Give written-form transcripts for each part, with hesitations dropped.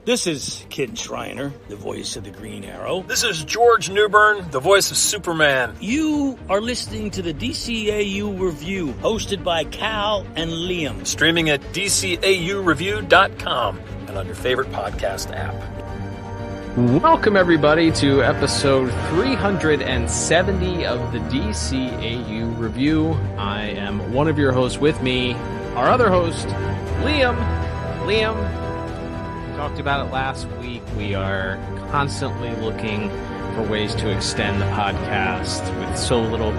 This is Kid Shriner, the voice of the Green Arrow. This is George Newbern, the voice of Superman. You are listening to the DCAU Review, hosted by Cal and Liam. Streaming at DCAUreview.com and on your favorite podcast app. Welcome, everybody, to episode 370 of the DCAU Review. I am one of your hosts. With me, our other host, Liam. Liam, we talked about it last week. We are constantly looking for ways to extend the podcast with so little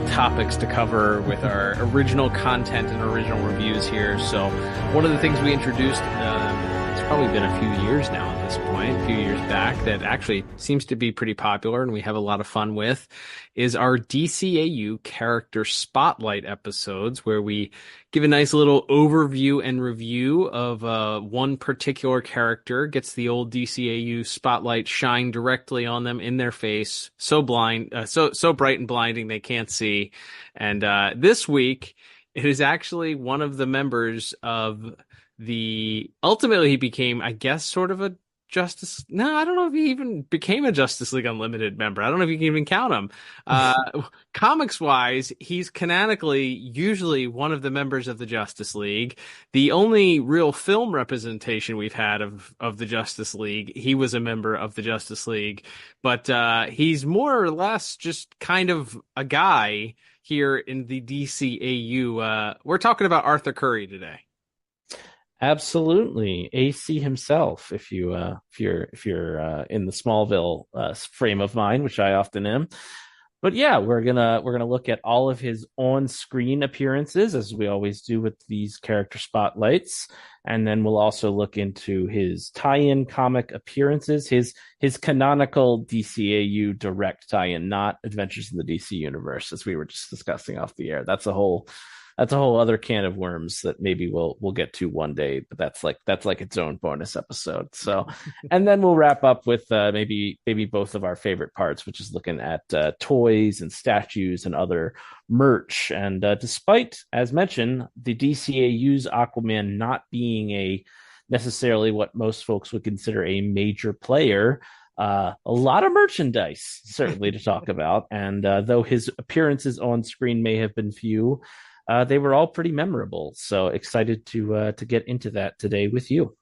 topics to cover with our original content and original reviews here. So one of the things we introduced, it's probably been a few years now at this point, a few years back, that actually seems to be pretty popular and we have a lot of fun with, is our DCAU character spotlight episodes, where we give a nice little overview and review of one particular character, gets the old DCAU spotlight shine directly on them in their face, so bright and blinding they can't see. And this week, it is actually one of the members of ultimately he became, I guess, sort of a Justice. No, I don't know if he even became a Justice League Unlimited member. I don't know if you can even count him. Comics wise, he's canonically usually one of the members of the Justice League. The only real film representation we've had of the Justice League, he was a member of the Justice League, but he's more or less just kind of a guy here in the DCAU. We're talking about Arthur Curry today. Absolutely, AC himself. If you're in the Smallville frame of mind, which I often am. But yeah, we're gonna look at all of his on-screen appearances, as we always do with these character spotlights, and then we'll also look into his tie-in comic appearances, his canonical DCAU direct tie-in, not Adventures in the DC Universe, as we were just discussing off the air. That's a whole other can of worms that maybe we'll get to one day, but that's like its own bonus episode. So, and then we'll wrap up with maybe both of our favorite parts, which is looking at toys and statues and other merch. And despite, as mentioned, the DCAU's Aquaman not being necessarily what most folks would consider a major player, a lot of merchandise certainly to talk about. And though his appearances on screen may have been few, they were all pretty memorable. So excited to get into that today with you.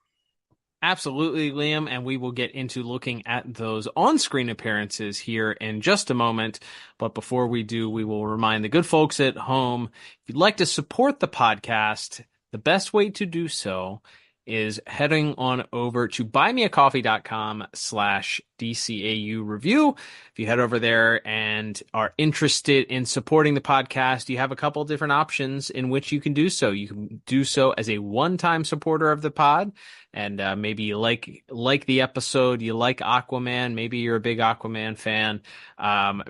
Absolutely, Liam, and we will get into looking at those on-screen appearances here in just a moment. But before we do, we will remind the good folks at home, if you'd like to support the podcast, the best way to do so is heading on over to buymeacoffee.com/DCAU review. If you head over there and are interested in supporting the podcast, you have a couple different options in which you can do so. You can do so as a one-time supporter of the pod, and maybe you like the episode, you like Aquaman, maybe you're a big Aquaman fan,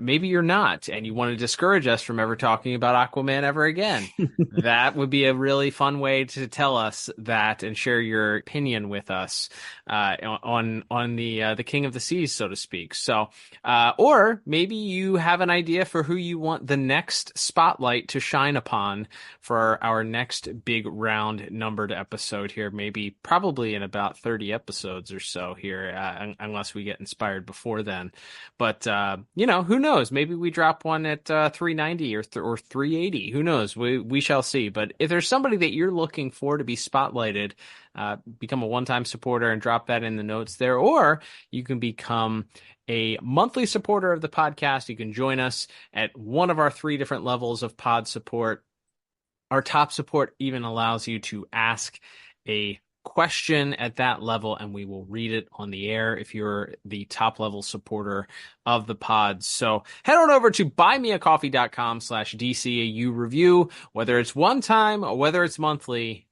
maybe you're not, and you want to discourage us from ever talking about Aquaman ever again. That would be a really fun way to tell us that and share your opinion with us on the King of the Seas, so to speak. So, or maybe you have an idea for who you want the next spotlight to shine upon for our next big round numbered episode here, probably in about 30 episodes or so here, unless we get inspired before then. But, who knows? Maybe we drop one at 390 or 380. Who knows? We shall see. But if there's somebody that you're looking for to be spotlighted, become a one-time supporter and drop that in the notes there, or you can become a monthly supporter of the podcast. You can join us at one of our 3 different levels of pod support. Our top support even allows you to ask a question at that level, and we will read it on the air if you're the top level supporter of the pod. So head on over to buymeacoffee.com/DCAU review. Whether it's one time or whether it's monthly,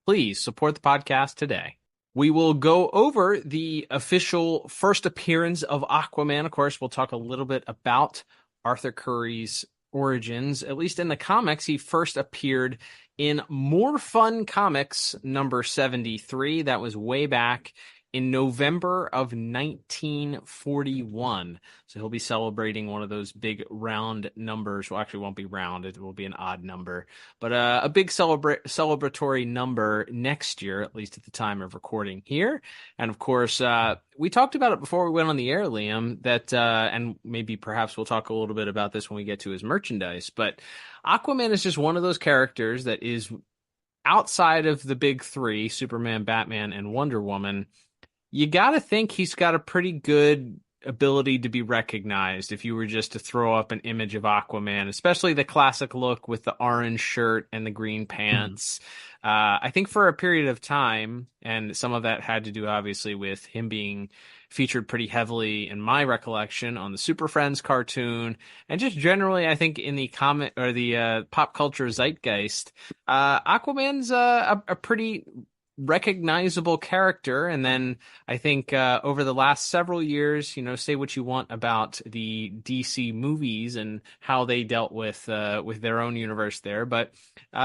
please support the podcast today. We will go over the official first appearance of Aquaman. Of course, we'll talk a little bit about Arthur Curry's origins. At least in the comics, he first appeared in More Fun Comics number 73. That was way back in November of 1941. So he'll be celebrating one of those big round numbers. Well, actually, it won't be round. It will be an odd number, but a big celebratory number next year, at least at the time of recording here. And of course, we talked about it before we went on the air, Liam, that, and maybe perhaps we'll talk a little bit about this when we get to his merchandise, but Aquaman is just one of those characters that is outside of the big three, Superman, Batman, and Wonder Woman. You got to think he's got a pretty good ability to be recognized if you were just to throw up an image of Aquaman, especially the classic look with the orange shirt and the green pants. I think for a period of time, and some of that had to do obviously with him being featured pretty heavily in my recollection on the Super Friends cartoon, and just generally, I think in the comic or the pop culture zeitgeist, Aquaman's a pretty recognizable character. And then I think over the last several years, say what you want about the DC movies and how they dealt with their own universe there, but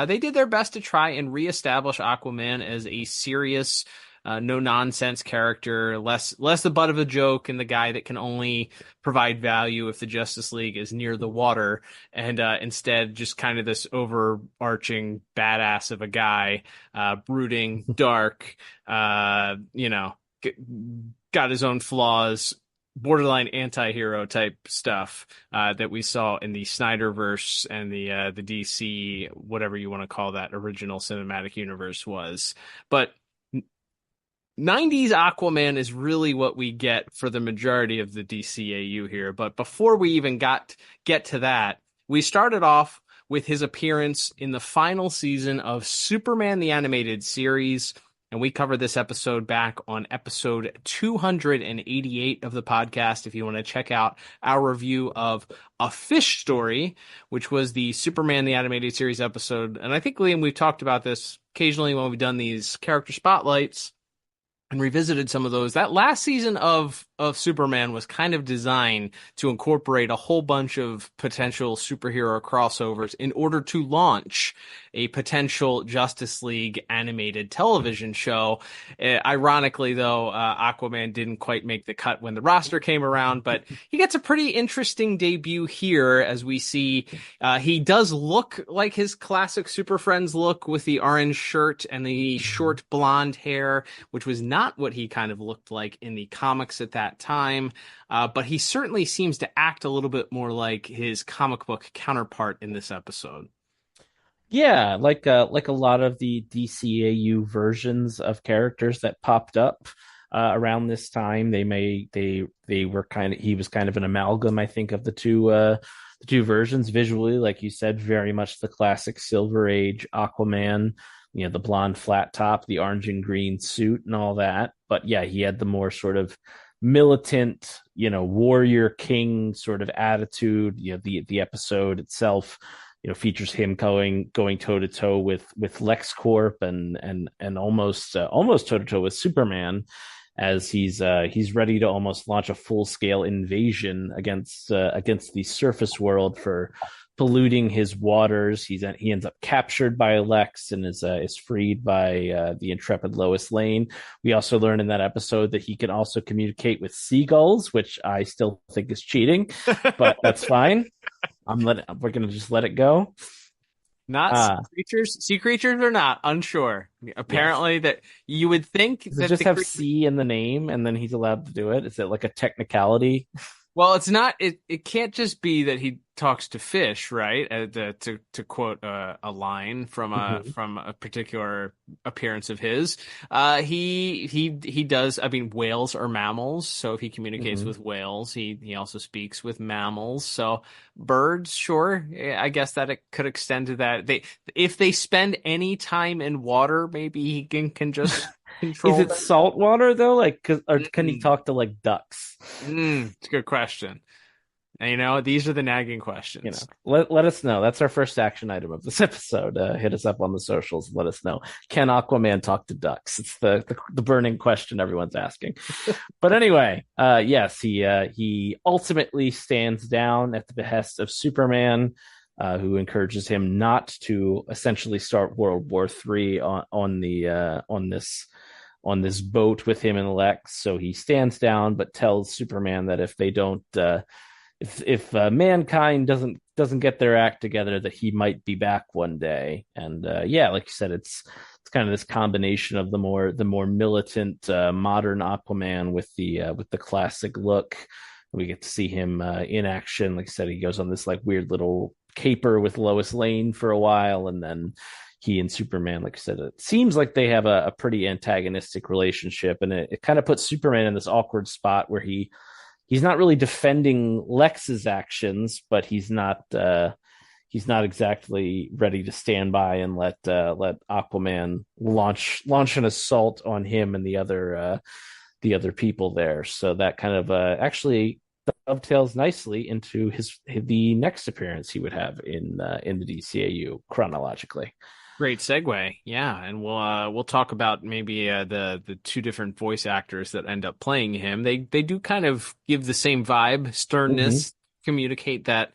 they did their best to try and reestablish Aquaman as a serious, no nonsense character, less the butt of a joke and the guy that can only provide value if the Justice League is near the water, and instead just kind of this overarching badass of a guy, brooding, dark, got his own flaws, borderline anti-hero type stuff that we saw in the Snyderverse and the DC, whatever you want to call that original cinematic universe was. But 90s Aquaman is really what we get for the majority of the DCAU here. But before we even get to that, we started off with his appearance in the final season of Superman the Animated Series. And we covered this episode back on episode 288 of the podcast. If you want to check out our review of A Fish Story, which was the Superman the Animated Series episode. And I think, Liam, we've talked about this occasionally when we've done these character spotlights and revisited some of those. That last season of Superman was kind of designed to incorporate a whole bunch of potential superhero crossovers in order to launch a potential Justice League animated television show. Ironically, though, Aquaman didn't quite make the cut when the roster came around, but he gets a pretty interesting debut here as we see he does look like his classic Super Friends look with the orange shirt and the short blonde hair, which was not what he kind of looked like in the comics at that time. But he certainly seems to act a little bit more like his comic book counterpart in this episode. Yeah, like a lot of the DCAU versions of characters that popped up around this time. They were he was kind of an amalgam, I think, of the two versions visually. Like you said, very much the classic Silver Age Aquaman, the blonde flat top, the orange and green suit and all that. But yeah, he had the more sort of militant, warrior king sort of attitude. The episode itself, features him going toe to toe with LexCorp and almost toe to toe with Superman, as he's ready to almost launch a full scale invasion against the surface world for polluting his waters. He ends up captured by Lex and is freed by the intrepid Lois Lane. We also learn in that episode that he can also communicate with seagulls, which I still think is cheating, but that's fine. We're gonna just let it go. Not sea creatures or not, unsure. Apparently, yes. That you would think does that just have sea in the name, and then he's allowed to do it. Is it like a technicality? Well, it's not. It can't just be that he talks to fish, right? To quote a line from a particular appearance of his. He does. I mean, whales are mammals, so if he communicates with whales, he also speaks with mammals. So birds, sure. I guess that it could extend to that. If they spend any time in water, maybe he can just. Is it salt water though? Or can he talk to ducks? It's a good question. And, these are the nagging questions. Let us know. That's our first action item of this episode. Hit us up on the socials and let us know. Can Aquaman talk to ducks? It's the burning question everyone's asking. But anyway, yes, he ultimately stands down at the behest of Superman, who encourages him not to essentially start World War III on this on this boat with him and Lex. So he stands down, but tells Superman that if they don't, if mankind doesn't get their act together, that he might be back one day. And yeah, like you said, it's kind of this combination of the more militant modern Aquaman with the classic look. We get to see him in action. Like I said, he goes on this like weird little caper with Lois Lane for a while, and then he and Superman, like I said, it seems like they have a pretty antagonistic relationship, and it kind of puts Superman in this awkward spot where he's not really defending Lex's actions, but he's not exactly ready to stand by and let Aquaman launch an assault on him and the other people there. So that kind of actually dovetails nicely into the next appearance he would have in the DCAU chronologically. Great segue, yeah, and we'll talk about maybe the two different voice actors that end up playing him. They do kind of give the same vibe, sternness, communicate that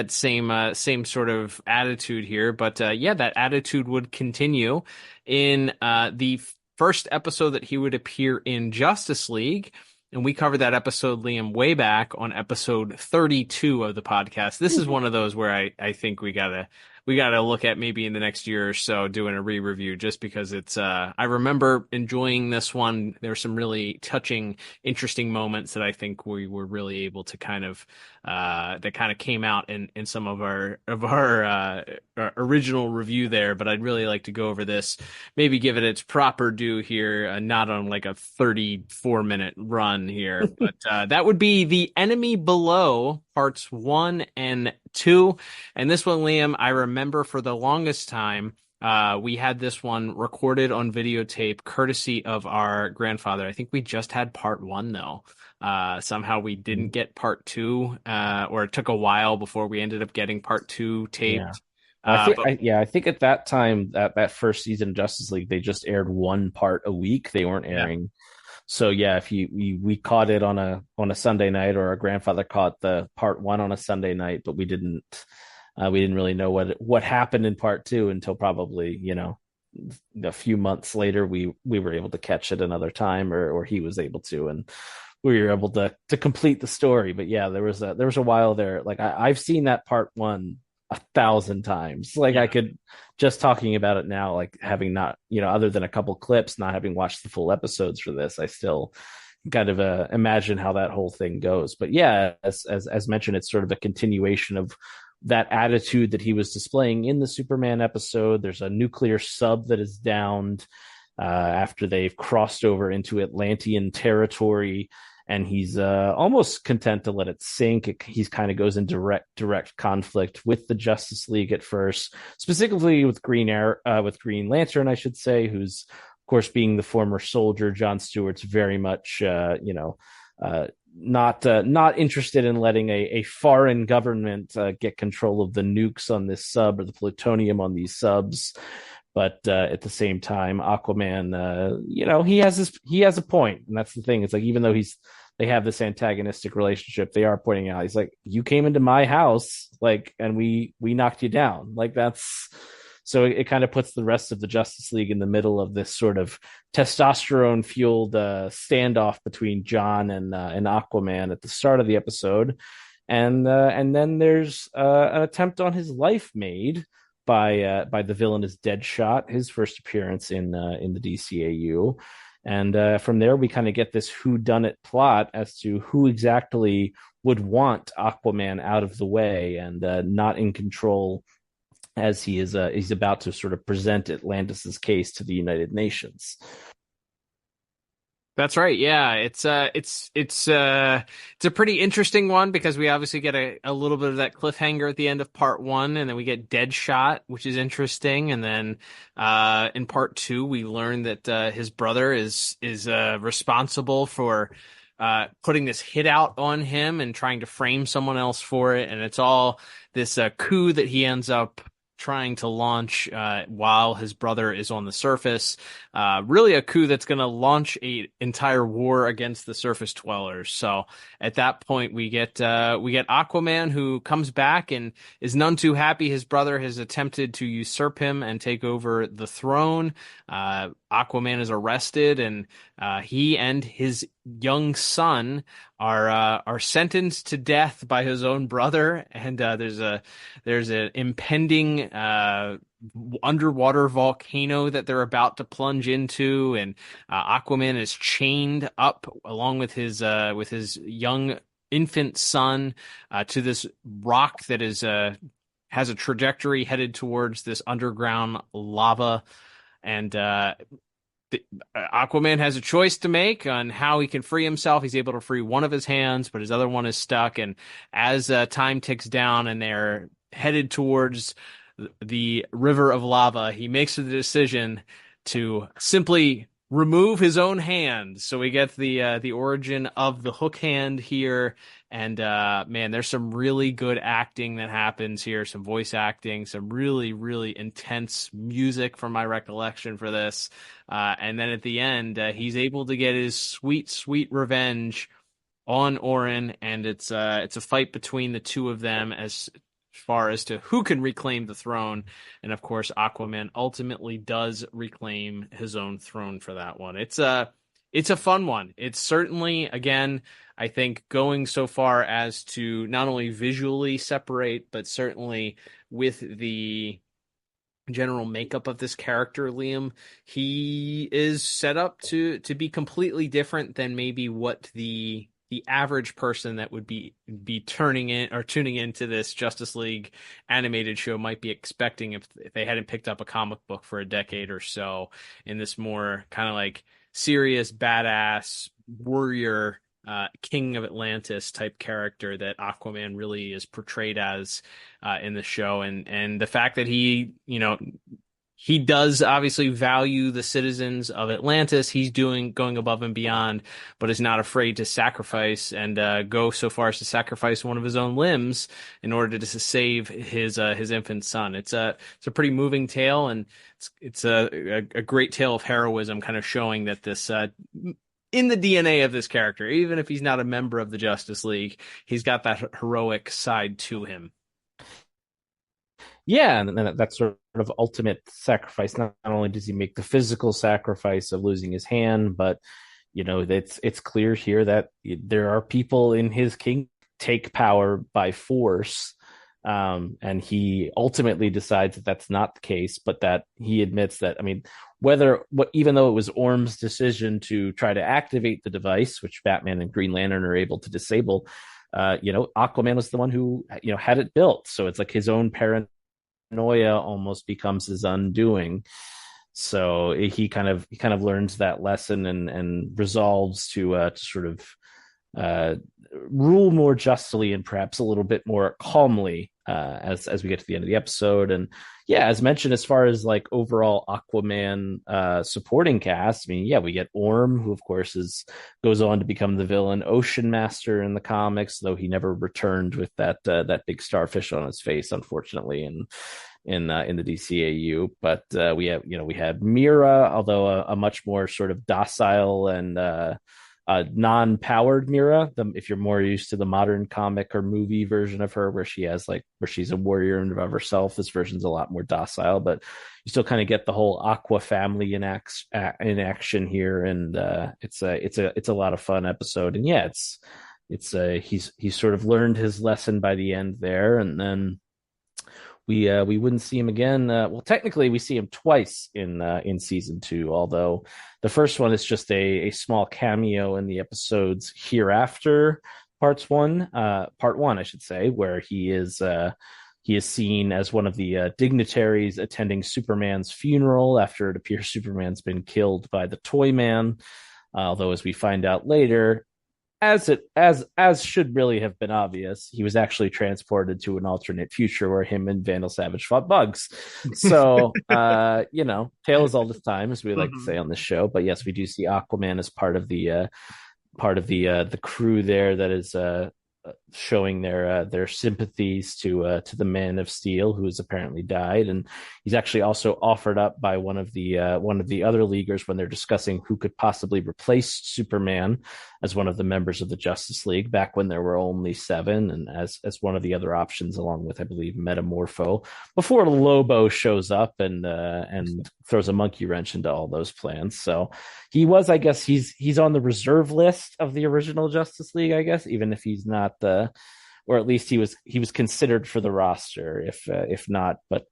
same sort of attitude here. But yeah, that attitude would continue in the first episode that he would appear in Justice League. And we covered that episode, Liam, way back on episode 32 of the podcast. This is one of those where I think we gotta look at maybe in the next year or so doing a re-review, just because it's I remember enjoying this one. There were some really touching, interesting moments that I think we were really able to kind of that kind of came out in some of our original review there. But I'd really like to go over this, maybe give it its proper due here, not on like a 34-minute run here, but that would be The Enemy Below, parts 1 and 2. And this one, Liam, I remember for the longest time, we had this one recorded on videotape courtesy of our grandfather. I think we just had part 1 though. Somehow we didn't get part 2, or it took a while before we ended up getting part 2 taped. Yeah. I think at that time, that first season of Justice League, they just aired one part a week. They weren't airing. So yeah, if we caught it on a Sunday night, or our grandfather caught the part 1 on a Sunday night, but we didn't really know what happened in part 2 until probably, a few months later we were able to catch it another time, or he was able to, and we were able to complete the story. But yeah, there was a while there. Like I've seen that part 1 1,000 times. Like I could, just talking about it now, like having not, other than a couple clips, not having watched the full episodes for this, I still kind of imagine how that whole thing goes. But yeah, as mentioned, it's sort of a continuation of that attitude that he was displaying in the Superman episode. There's a nuclear sub that is downed after they've crossed over into Atlantean territory, and he's almost content to let it sink. He kind of goes in direct conflict with the Justice League at first, specifically with Green Lantern, I should say, who's of course, being the former soldier, John Stewart's very much not interested in letting a foreign government get control of the nukes on this sub, or the plutonium on these subs. But at the same time, Aquaman, he has a point, and that's the thing. It's like, even though they have this antagonistic relationship, they are pointing out, he's like, you came into my house, like, and we knocked you down. Like that's, so it kind of puts the rest of the Justice League in the middle of this sort of testosterone fueled standoff between John and Aquaman at the start of the episode, and then there's an attempt on his life made by the villainous Deadshot, his first appearance in the DCAU. And from there, we kind of get this whodunit plot as to who exactly would want Aquaman out of the way and not in control, as he's about to sort of present Atlantis's case to the United Nations. That's right. Yeah, it's a pretty interesting one, because we obviously get a little bit of that cliffhanger at the end of part 1, and then we get Deadshot, which is interesting, and then in part 2 we learn that his brother is responsible for putting this hit out on him and trying to frame someone else for it, and it's all this coup that he ends up trying to launch while his brother is on the surface. Really a coup that's going to launch an entire war against the surface dwellers. So at that point, we get Aquaman, who comes back and is none too happy his brother has attempted to usurp him and take over the throne. Aquaman is arrested, and he and his young son are sentenced to death by his own brother. And there's an impending underwater volcano that they're about to plunge into, and Aquaman is chained up along with his young infant son to this rock that is has a trajectory headed towards this underground lava. And Aquaman has a choice to make on how he can free himself. He's able to free one of his hands, but his other one is stuck. And as time ticks down and they're headed towards the river of lava, he makes the decision to simply remove his own hand. So we get the origin of the hook hand here. And man, there's some really good acting that happens here, some voice acting, some really, really intense music from my recollection for this. And then at the end, he's able to get his sweet, sweet revenge on Orin, and it's a fight between the two of them as far as to who can reclaim the throne. And of course, Aquaman ultimately does reclaim his own throne for that one. It's a fun one. It's certainly, again, I think going so far as to not only visually separate, but certainly with the general makeup of this character, Liam, he is set up to be completely different than maybe what the average person that would be tuning into this Justice League animated show might be expecting if they hadn't picked up a comic book for a decade or so, in this more kind of like serious, badass warrior, King of Atlantis type character that Aquaman really is portrayed as in the show. And the fact that he does obviously value the citizens of Atlantis. He's going above and beyond, but is not afraid to sacrifice and go so far as to sacrifice one of his own limbs in order to save his infant son. It's a pretty moving tale, and it's a great tale of heroism, kind of showing that this in the DNA of this character, even if he's not a member of the Justice League, he's got that heroic side to him. Yeah, and that sort of ultimate sacrifice. Not only does he make the physical sacrifice of losing his hand, but it's clear here that there are people in his kingdom take power by force, and he ultimately decides that that's not the case. But that he admits that, I mean, even though it was Orm's decision to try to activate the device, which Batman and Green Lantern are able to disable, Aquaman was the one who had it built. So it's like his own paranoia almost becomes his undoing. So he kind of learns that lesson and resolves to sort of rule more justly and perhaps a little bit more calmly as we get to the end of the episode. And yeah, as mentioned, as far as like overall Aquaman supporting cast, I mean, yeah, we get Orm, who of course goes on to become the villain Ocean Master in the comics, though he never returned with that big starfish on his face, unfortunately, in the DCAU. But we have Mira, although a much more sort of docile and non-powered Mira. If you're more used to the modern comic or movie version of her, where she's a warrior in and of herself, this version's a lot more docile. But you still kind of get the whole Aqua family in action here, and it's a lot of fun episode. And yeah, he's sort of learned his lesson by the end there, and then we wouldn't see him again. Well, technically, we see him twice in season 2, although the first one is just a small cameo in the episodes Hereafter, part one, I should say, where he is seen as one of the dignitaries attending Superman's funeral after it appears Superman's been killed by the Toyman. Although, as we find out later, as should really have been obvious, he was actually transported to an alternate future where him and Vandal Savage fought bugs. So, tale is all the time, as we like to say on this show. But yes, we do see Aquaman as part of the crew there that is showing their sympathies to the Man of Steel, who has apparently died, and he's actually also offered up by one of the other Leaguers when they're discussing who could possibly replace Superman as one of the members of the Justice League back when there were only 7, and as one of the other options, along with I believe Metamorpho, before Lobo shows up and throws a monkey wrench into all those plans. So he was, I guess, he's on the reserve list of the original Justice League, I guess, even if he's not or at least he was considered for the roster, if not. But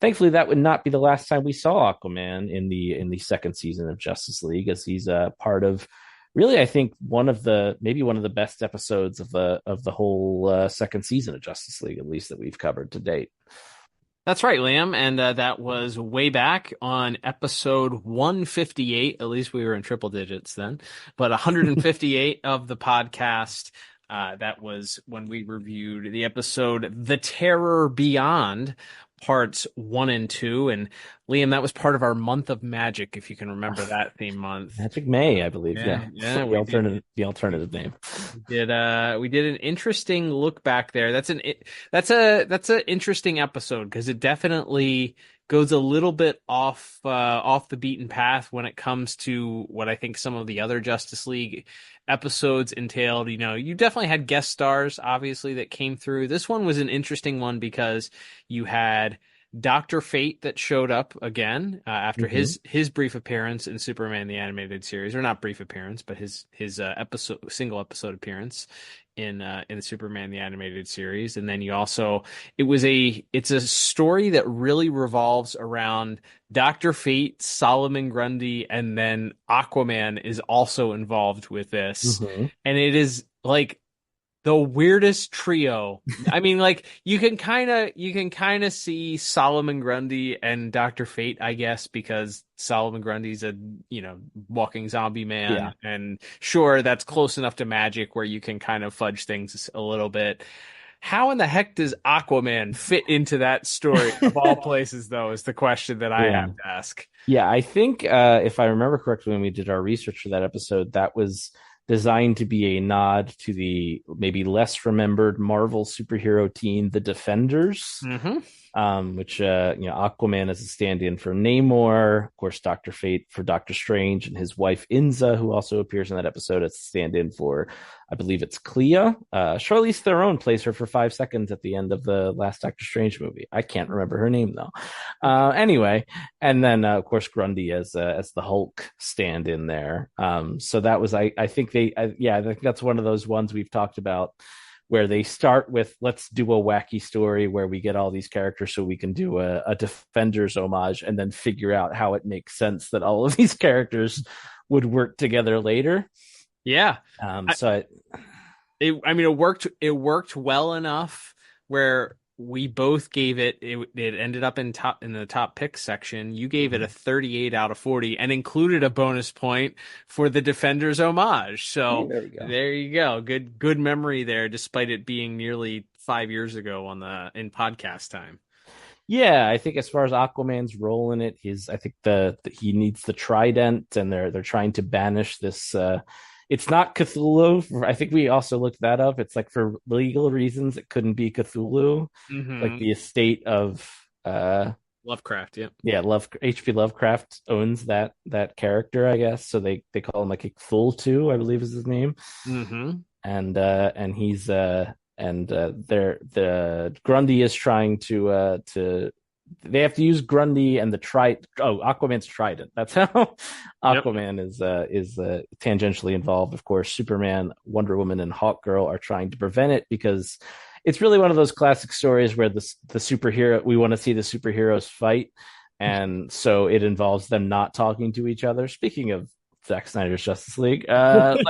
thankfully, that would not be the last time we saw Aquaman in the second season of Justice League, as he's part of. Really, I think maybe one of the best episodes of the whole second season of Justice League, at least that we've covered to date. That's right, Liam. And that was way back on episode 158. At least we were in triple digits then. But 158 of the podcast. That was when we reviewed the episode The Terror Beyond, parts 1 and 2. And Liam, that was part of our month of magic, if you can remember that theme month. Magic May, I believe. Yeah. The alternative name. We did an interesting look back there. That's an interesting episode, because it definitely goes a little bit off the beaten path when it comes to what I think some of the other Justice League episodes entailed. You know, you definitely had guest stars, obviously, that came through. This one was an interesting one because you had Dr. Fate that showed up again after his brief appearance in Superman the Animated Series, or not brief appearance, but his single episode appearance in the Superman the Animated Series. And then you also, it's a story that really revolves around Dr. Fate, Solomon Grundy, and then Aquaman is also involved with this. And it is like the weirdest trio. I mean, like you can kind of see Solomon Grundy and Dr. Fate, I guess, because Solomon Grundy's a, walking zombie man. Yeah. And sure, that's close enough to magic where you can kind of fudge things a little bit. How in the heck does Aquaman fit into that story of all places, though, is the question that I have to ask. Yeah, I think if I remember correctly, when we did our research for that episode, that was designed to be a nod to the maybe less remembered Marvel superhero team, the Defenders, which Aquaman is a stand-in for Namor, of course, Dr. Fate for Doctor Strange, and his wife Inza, who also appears in that episode, as a stand-in for, I believe it's Clea. Charlize Theron plays her for 5 seconds at the end of the last Doctor Strange movie. I can't remember her name though. Anyway, and then of course Grundy as the Hulk stand-in there. So that was I think that's one of those ones we've talked about, where they start with, let's do a wacky story where we get all these characters so we can do a Defenders homage, and then figure out how it makes sense that all of these characters would work together later. Yeah. It worked well enough where we both gave it ended up in the top pick section. You gave it a 38 out of 40 and included a bonus point for the Defenders homage. So there you go. Good memory there, despite it being nearly 5 years ago in podcast time. Yeah, I think as far as Aquaman's role in it, I think he needs the trident, and they're trying to banish this. It's not Cthulhu. I think we also looked that up. It's like for legal reasons, it couldn't be Cthulhu, like the estate of Lovecraft. H.P. Lovecraft owns that character, I guess. So they call him like Cthulhu, I believe is his name. And he's the Grundy is trying to. They have to use Grundy and the Aquaman's trident. That's how Aquaman is tangentially involved. Of course, Superman, Wonder Woman, and Hawkgirl are trying to prevent it, because it's really one of those classic stories where the superhero, we want to see the superheroes fight, and so it involves them not talking to each other. Speaking of Zack Snyder's Justice League, could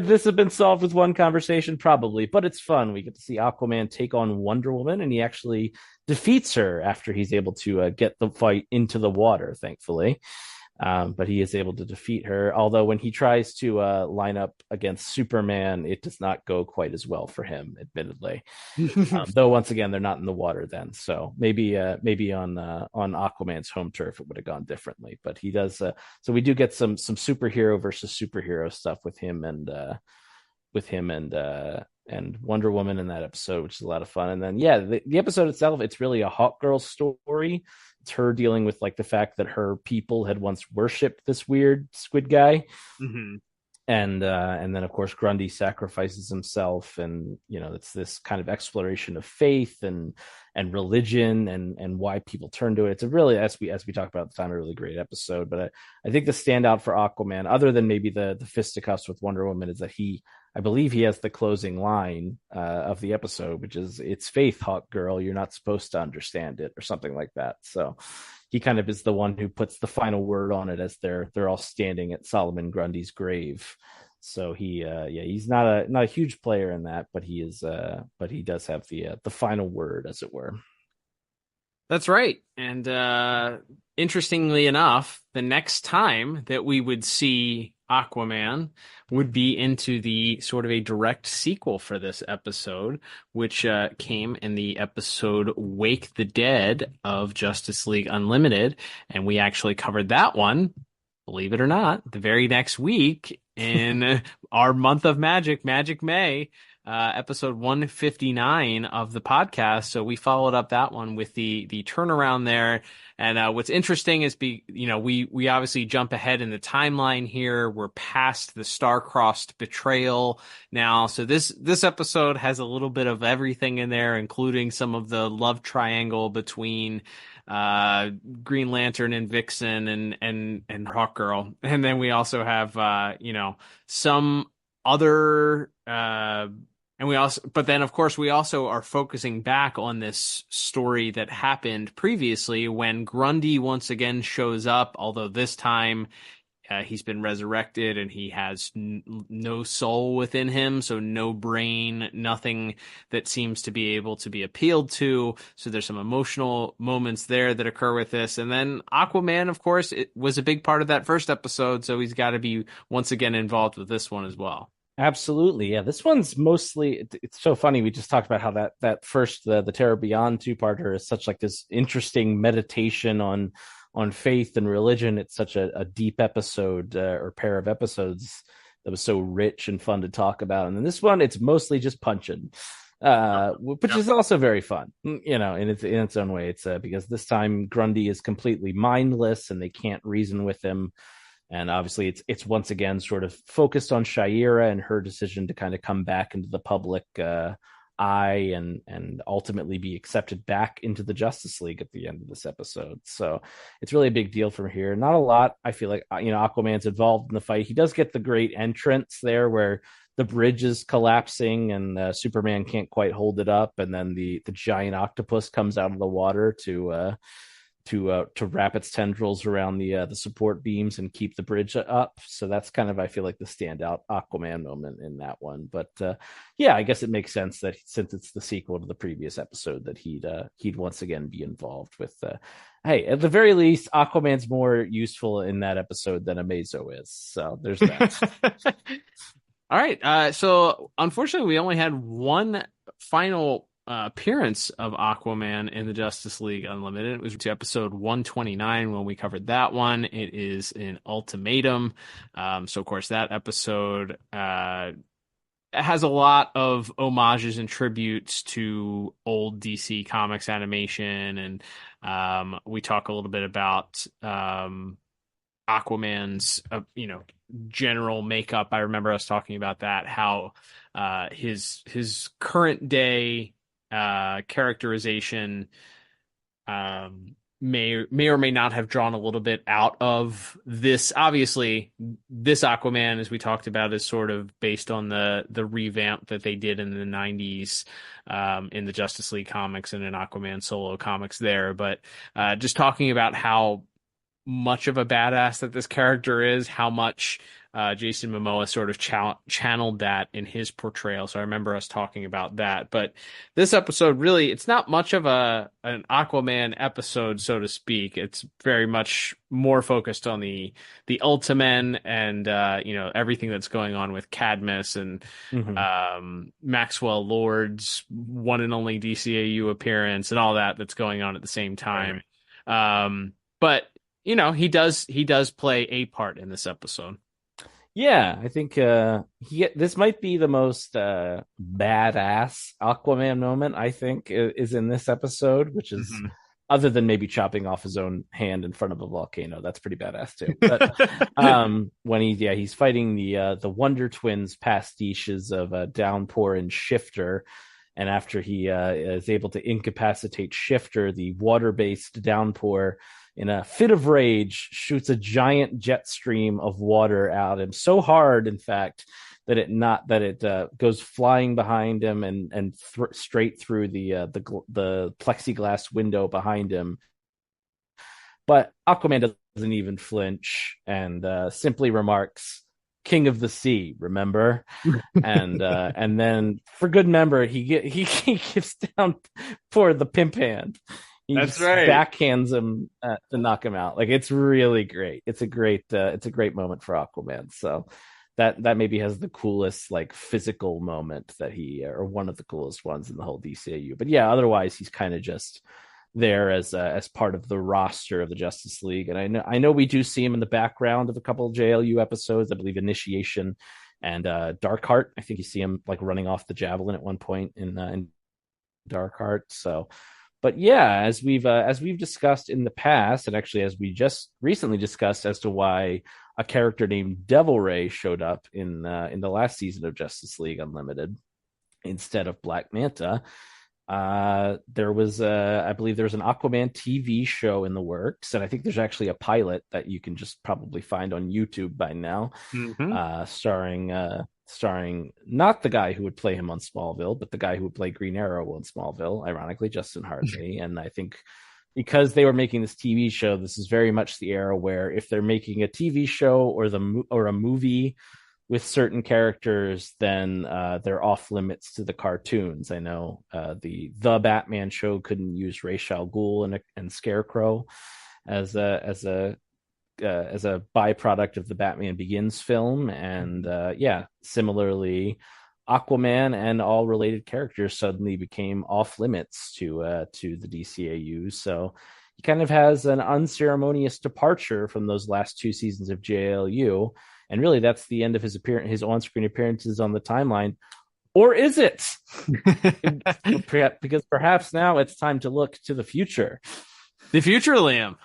this have been solved with one conversation? Probably, but it's fun. We get to see Aquaman take on Wonder Woman, and he actually defeats her after he's able to get the fight into the water, thankfully. But he is able to defeat her, although when he tries to line up against Superman, it does not go quite as well for him, admittedly. Though once again, they're not in the water then, so maybe on Aquaman's home turf it would have gone differently. But he does, so we do get some superhero versus superhero stuff with him with him and Wonder Woman in that episode, which is a lot of fun. And then the episode itself, it's really a Hawk Girl story. It's her dealing with like the fact that her people had once worshipped this weird squid guy. Mm-hmm. And then of course Grundy sacrifices himself, and it's this kind of exploration of faith and religion and why people turn to it. It's a really, as we talked about at the time, a really great episode. But I think the standout for Aquaman, other than maybe the fisticuffs with Wonder Woman, is that I believe he has the closing line of the episode, which is, "It's faith, Hawk Girl. You're not supposed to understand it," or something like that. So he kind of is the one who puts the final word on it as they're all standing at Solomon Grundy's grave. So he's not a huge player in that, but he does have the final word, as it were. That's right. And interestingly enough, the next time that we would see Aquaman would be into the sort of a direct sequel for this episode, which came in the episode Wake the Dead of Justice League Unlimited. And we actually covered that one, believe it or not, the very next week in our month of Magic May. Episode 159 of the podcast. So we followed up that one with the turnaround there. And what's interesting is we obviously jump ahead in the timeline here. We're past the star-crossed betrayal now. So this episode has a little bit of everything in there, including some of the love triangle between Green Lantern and Vixen and Hawkgirl. And then we also have some other but then of course we also are focusing back on this story that happened previously when Grundy once again shows up, although this time he's been resurrected and he has no soul within him, so no brain, nothing that seems to be able to be appealed to. So there's some emotional moments there that occur with this. And then Aquaman, of course, it was a big part of that first episode, so he's got to be once again involved with this one as well. Absolutely. Yeah. This one's mostly, it's so funny. We just talked about how that first, the Terror Beyond two-parter is such like this interesting meditation on faith and religion. It's such a deep episode or pair of episodes that was so rich and fun to talk about. And then this one, it's mostly just punching, which is also very fun, in its own way. It's because this time Grundy is completely mindless and they can't reason with him. And obviously it's once again sort of focused on Shaira and her decision to kind of come back into the public eye and ultimately be accepted back into the Justice League at the end of this episode. So it's really a big deal from here. Not a lot. I feel like, Aquaman's involved in the fight. He does get the great entrance there where the bridge is collapsing and Superman can't quite hold it up. And then the giant octopus comes out of the water to wrap its tendrils around the support beams and keep the bridge up. So that's kind of, I feel like, the standout Aquaman moment in that one. But I guess it makes sense that since it's the sequel to the previous episode that he'd once again be involved with. Hey, at the very least, Aquaman's more useful in that episode than Amazo is. So there's that. All right. So unfortunately, we only had one final appearance of Aquaman in the Justice League Unlimited. It was to episode 129 when we covered that one. It is an ultimatum. So of course that episode has a lot of homages and tributes to old DC Comics animation, and we talk a little bit about Aquaman's general makeup. I remember us talking about that, how his current day characterization may or may not have drawn a little bit out of this. Obviously, this Aquaman, as we talked about, is sort of based on the revamp that they did in the 90s in the Justice League comics and in Aquaman solo comics there. But just talking about how much of a badass that this character is, how much Jason Momoa sort of channeled that in his portrayal. So I remember us talking about that. But this episode, really, it's not much of an Aquaman episode, so to speak. It's very much more focused on the Ultimen and everything that's going on with Cadmus and Maxwell Lord's one and only DCAU appearance and all that's going on at the same time. Right. But he does play a part in this episode. Yeah, I think this might be the most badass Aquaman moment, I think, is in this episode, which is other than maybe chopping off his own hand in front of a volcano. That's pretty badass too. But when he's fighting the Wonder Twins pastiches of Downpour and Shifter, and after he is able to incapacitate Shifter, the water-based Downpour, in a fit of rage, shoots a giant jet stream of water at him, so hard, in fact, that it goes flying behind him and straight through the plexiglass window behind him. But Aquaman doesn't even flinch and simply remarks, "King of the sea, remember?" and then, for good measure, he gives down for the pimp hand. He That's right. Backhands him to knock him out. Like, it's really great. It's a great moment for Aquaman. So that maybe has the coolest like physical moment that or one of the coolest ones in the whole DCAU. But yeah, otherwise he's kind of just there as part of the roster of the Justice League. And I know we do see him in the background of a couple of JLU episodes. I believe Initiation and Darkheart. I think you see him like running off the javelin at one point in Darkheart. So. But yeah, as we've discussed in the past, and actually as we just recently discussed as to why a character named Devil Ray showed up in the last season of Justice League Unlimited instead of Black Manta, there was I believe there's an Aquaman TV show in the works, and I think there's actually a pilot that you can just probably find on YouTube by now, starring not the guy who would play him on Smallville, but the guy who would play Green Arrow on Smallville, ironically, Justin Hartley. And I think because they were making this TV show, this is very much the era where if they're making a TV show or a movie with certain characters, then they're off limits to the cartoons. I know the Batman show couldn't use Ra's al Ghul and Scarecrow as a byproduct of the Batman Begins film, and similarly, Aquaman and all related characters suddenly became off limits to the DCAU. So he kind of has an unceremonious departure from those last two seasons of JLU, and really that's the end of his on-screen appearances on the timeline. Or is it? Because perhaps now it's time to look to the future. The future, Liam.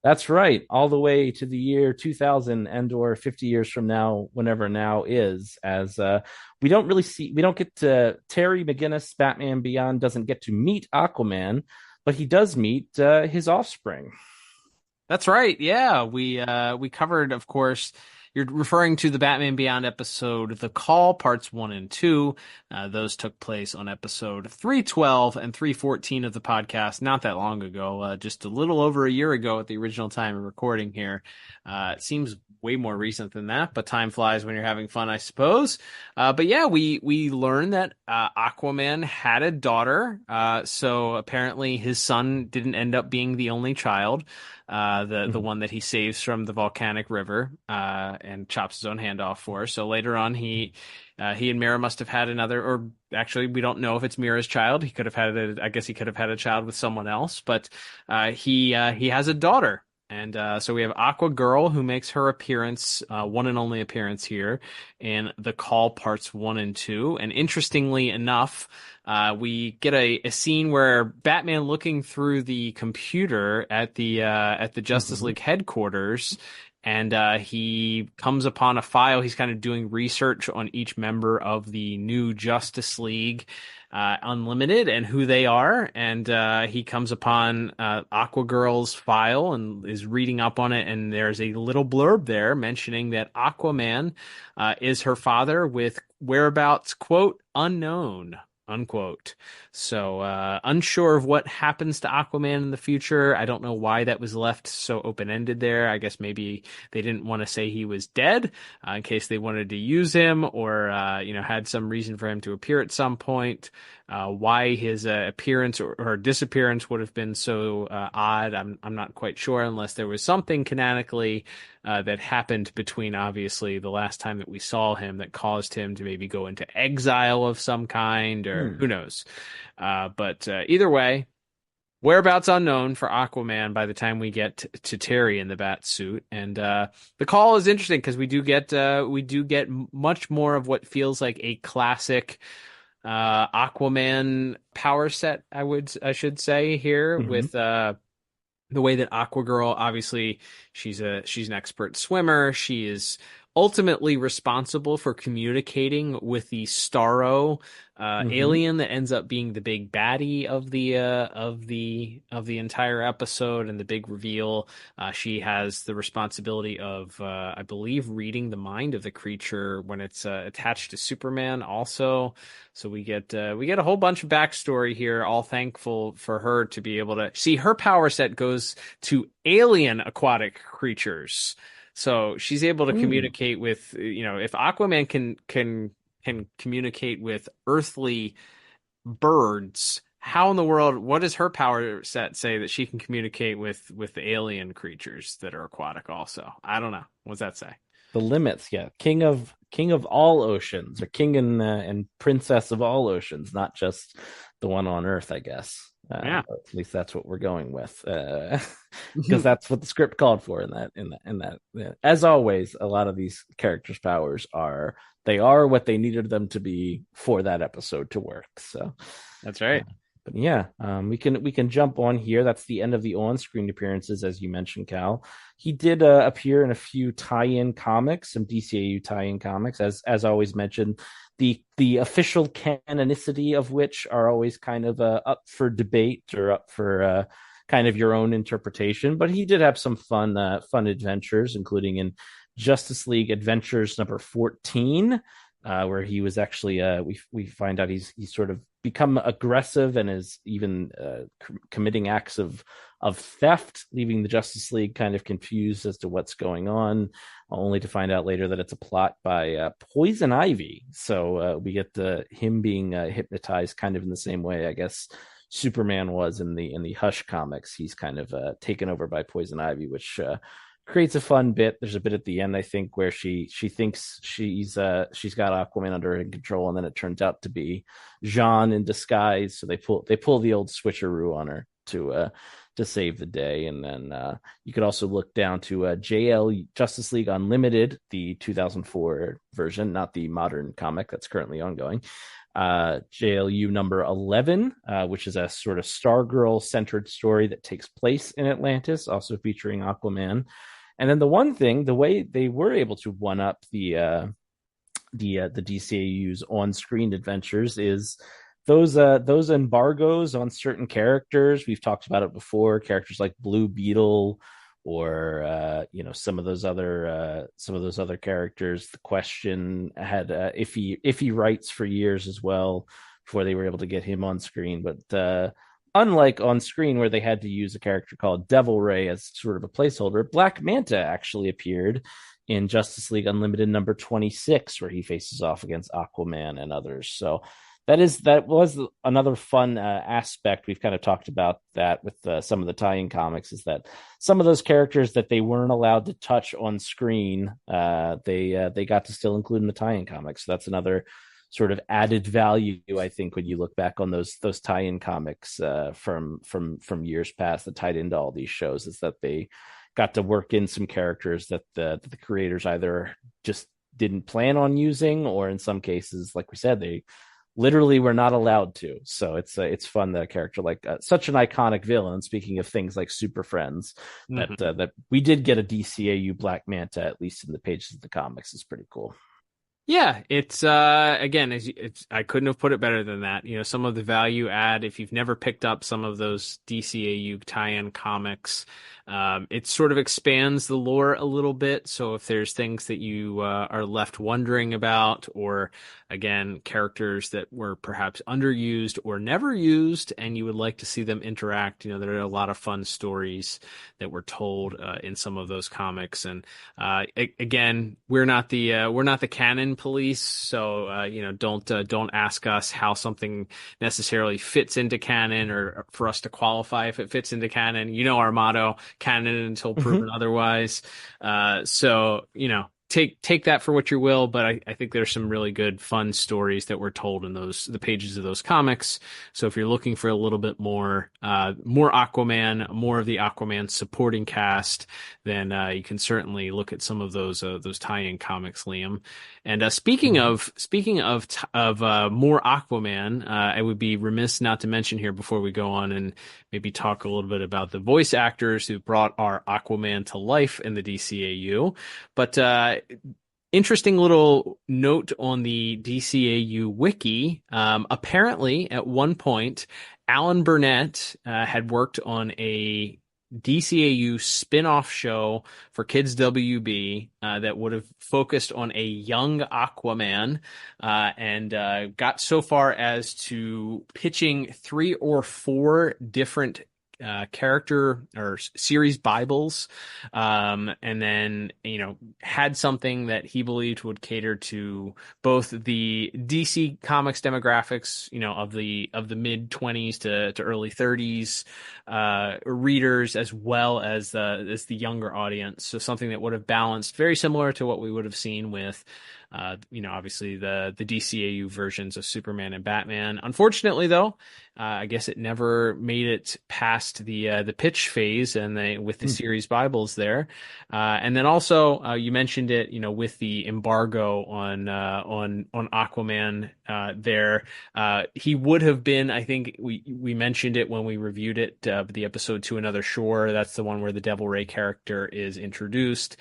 That's right, all the way to the year 2000 and or 50 years from now, whenever now is, as we don't get to Terry McGinnis, Batman Beyond doesn't get to meet Aquaman, but he does meet his offspring. That's right. Yeah, we covered, of course. You're referring to the Batman Beyond episode, The Call, parts 1 and 2. Those took place on episode 312 and 314 of the podcast not that long ago, just a little over a year ago at the original time of recording here. It seems way more recent than that, but time flies when you're having fun, I suppose. But yeah, we learned that Aquaman had a daughter, so apparently his son didn't end up being the only child. The one that he saves from the volcanic river and chops his own hand off for. So later on, he and Mira must have had another, or actually, we don't know if it's Mira's child. He could have had I guess he could have had a child with someone else, but he has a daughter. And so we have Aqua Girl, who makes her appearance, one and only appearance here in The Call parts 1 and 2. And interestingly enough, we get a scene where Batman, looking through the computer at the Justice League headquarters, and he comes upon a file. He's kind of doing research on each member of the new Justice League Unlimited and who they are, and he comes upon Aqua Girl's file and is reading up on it, and there's a little blurb there mentioning that Aquaman is her father with whereabouts, quote, unknown, unquote. So unsure of what happens to Aquaman in the future. I don't know why that was left so open-ended there. I guess maybe they didn't want to say he was dead in case they wanted to use him, or had some reason for him to appear at some point. Why his appearance or disappearance would have been so odd, I'm not quite sure, unless there was something canonically that happened between, obviously, the last time that we saw him that caused him to maybe go into exile of some kind, or who knows. But either way, Whereabouts unknown for Aquaman by the time we get to Terry in the bat suit. And the call is interesting because we do get much more of what feels like a classic Aquaman power set, I should say here, Mhm. with the way that Aquagirl, obviously, she's an expert swimmer. She is ultimately responsible for communicating with the Starro Mhm. alien that ends up being the big baddie of the entire episode and the big reveal. She has the responsibility of, I believe, reading the mind of the creature when it's attached to Superman. Also, so we get a whole bunch of backstory here. All thankful for her to be able to see her power set goes to alien aquatic creatures. So she's able to Mm. communicate with, if Aquaman can communicate with earthly birds, how in the world, what does her power set say that she can communicate with the alien creatures that are aquatic also? I don't know. What's that say? The limits, yeah. King of all oceans, or king and princess of all oceans, not just the one on Earth, I guess. Yeah. At least that's what we're going with, because that's what the script called for in that. Yeah. As always, a lot of these characters' powers are what they needed them to be for that episode to work. So, That's uh, right. but yeah, we can jump on here. That's the end of the on-screen appearances, as you mentioned, Cal. He did appear in a few tie-in comics, some DCAU tie-in comics, as always mentioned. The official canonicity of which are always kind of up for debate or up for kind of your own interpretation. But he did have some fun adventures, including in Justice League Adventures number 14, where he was actually we find out he's sort of become aggressive and is even committing acts of theft, leaving the Justice League kind of confused as to what's going on, only to find out later that it's a plot by Poison Ivy. So we get him being hypnotized, kind of in the same way, I guess, Superman was in the Hush comics. He's kind of taken over by Poison Ivy, which creates a fun bit. There's a bit at the end, I think, where she thinks she's got Aquaman under her control, and then it turns out to be Jean in disguise. So they pull the old switcheroo on her to save the day. And then you could also look down to JL Justice League Unlimited, the 2004 version, not the modern comic that's currently ongoing. JLU number 11, which is a sort of Stargirl centered story that takes place in Atlantis, also featuring Aquaman. And then the way they were able to one up the DCAU's on-screen adventures is those embargoes on certain characters. We've talked about it before, characters like Blue Beetle, or some of those other characters. The Question had iffy rights for years as well before they were able to get him on screen. But unlike on screen, where they had to use a character called Devil Ray as sort of a placeholder, Black Manta actually appeared in Justice League Unlimited number 26, where he faces off against Aquaman and others. So that was another fun aspect. We've kind of talked about that with some of the tie-in comics, is that some of those characters that they weren't allowed to touch on screen, they got to still include in the tie-in comics. So that's another sort of added value, I think, when you look back on those tie-in comics from years past that tied into all these shows, is that they got to work in some characters that the creators either just didn't plan on using, or in some cases, like we said, they literally were not allowed to. So it's fun that a character like such an iconic villain, speaking of things like Super Friends, Mhm. that we did get a DCAU Black Manta, at least in the pages of the comics, is pretty cool. Yeah, it's again, I couldn't have put it better than that. Some of the value add, if you've never picked up some of those DCAU tie-in comics, it sort of expands the lore a little bit. So if there's things that you are left wondering about, or again, characters that were perhaps underused or never used, and you would like to see them interact, there are a lot of fun stories that were told in some of those comics. And again, we're not the canon police, so don't ask us how something necessarily fits into canon, or for us to qualify if it fits into canon. Our motto: canon until proven otherwise. So take that for what you will, but I think there's some really good fun stories that were told in the pages of those comics. So if you're looking for a little bit more Aquaman, more of the Aquaman supporting cast, then you can certainly look at some of those tie-in comics, Liam. And speaking of more Aquaman, I would be remiss not to mention here before we go on and maybe talk a little bit about the voice actors who brought our Aquaman to life in the DCAU. But interesting little note on the DCAU wiki. Apparently, at one point, Alan Burnett had worked on a DCAU spin-off show for Kids WB that would have focused on a young Aquaman and got so far as to pitching 3 or 4 different character or series Bibles, and then had something that he believed would cater to both the DC Comics demographics, of the mid 20s to early 30s readers, as well as the younger audience. So something that would have balanced, very similar to what we would have seen with obviously the DCAU versions of Superman and Batman. Unfortunately, though, I guess it never made it past the pitch phase, and with the series Bibles there. And then also, you mentioned it, with the embargo on Aquaman there. He would have been, I think we mentioned it when we reviewed it, the episode To Another Shore. That's the one where the Devil Ray character is introduced.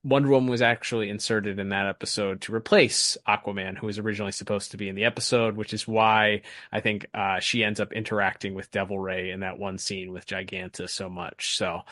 Wonder Woman was actually inserted in that episode to replace Aquaman, who was originally supposed to be in the episode, which is why I think she ends up interacting with Devil Ray in that one scene with Giganta so much. So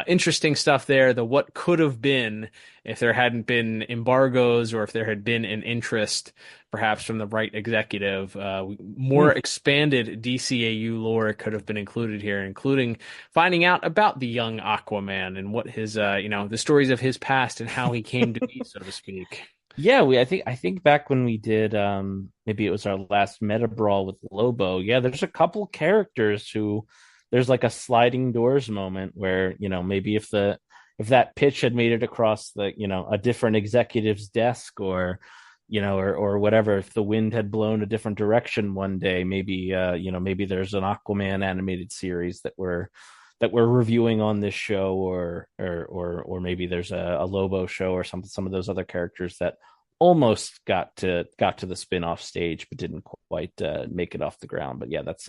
interesting stuff there. The what could have been if there hadn't been embargoes, or if there had been an interest perhaps from the right executive. More expanded DCAU lore could have been included here, including finding out about the young Aquaman and what his, the stories of his past and how he came to be, so to speak. Yeah, I think back when we did, maybe it was our last Meta Brawl with Lobo. Yeah, there's a couple characters who there's like a sliding doors moment where, maybe if that pitch had made it across the, a different executive's desk, or or whatever, if the wind had blown a different direction one day, maybe maybe there's an Aquaman animated series that we're reviewing on this show, or maybe there's a Lobo show, or some of those other characters that almost got to the spin-off stage but didn't quite make it off the ground. But yeah, that's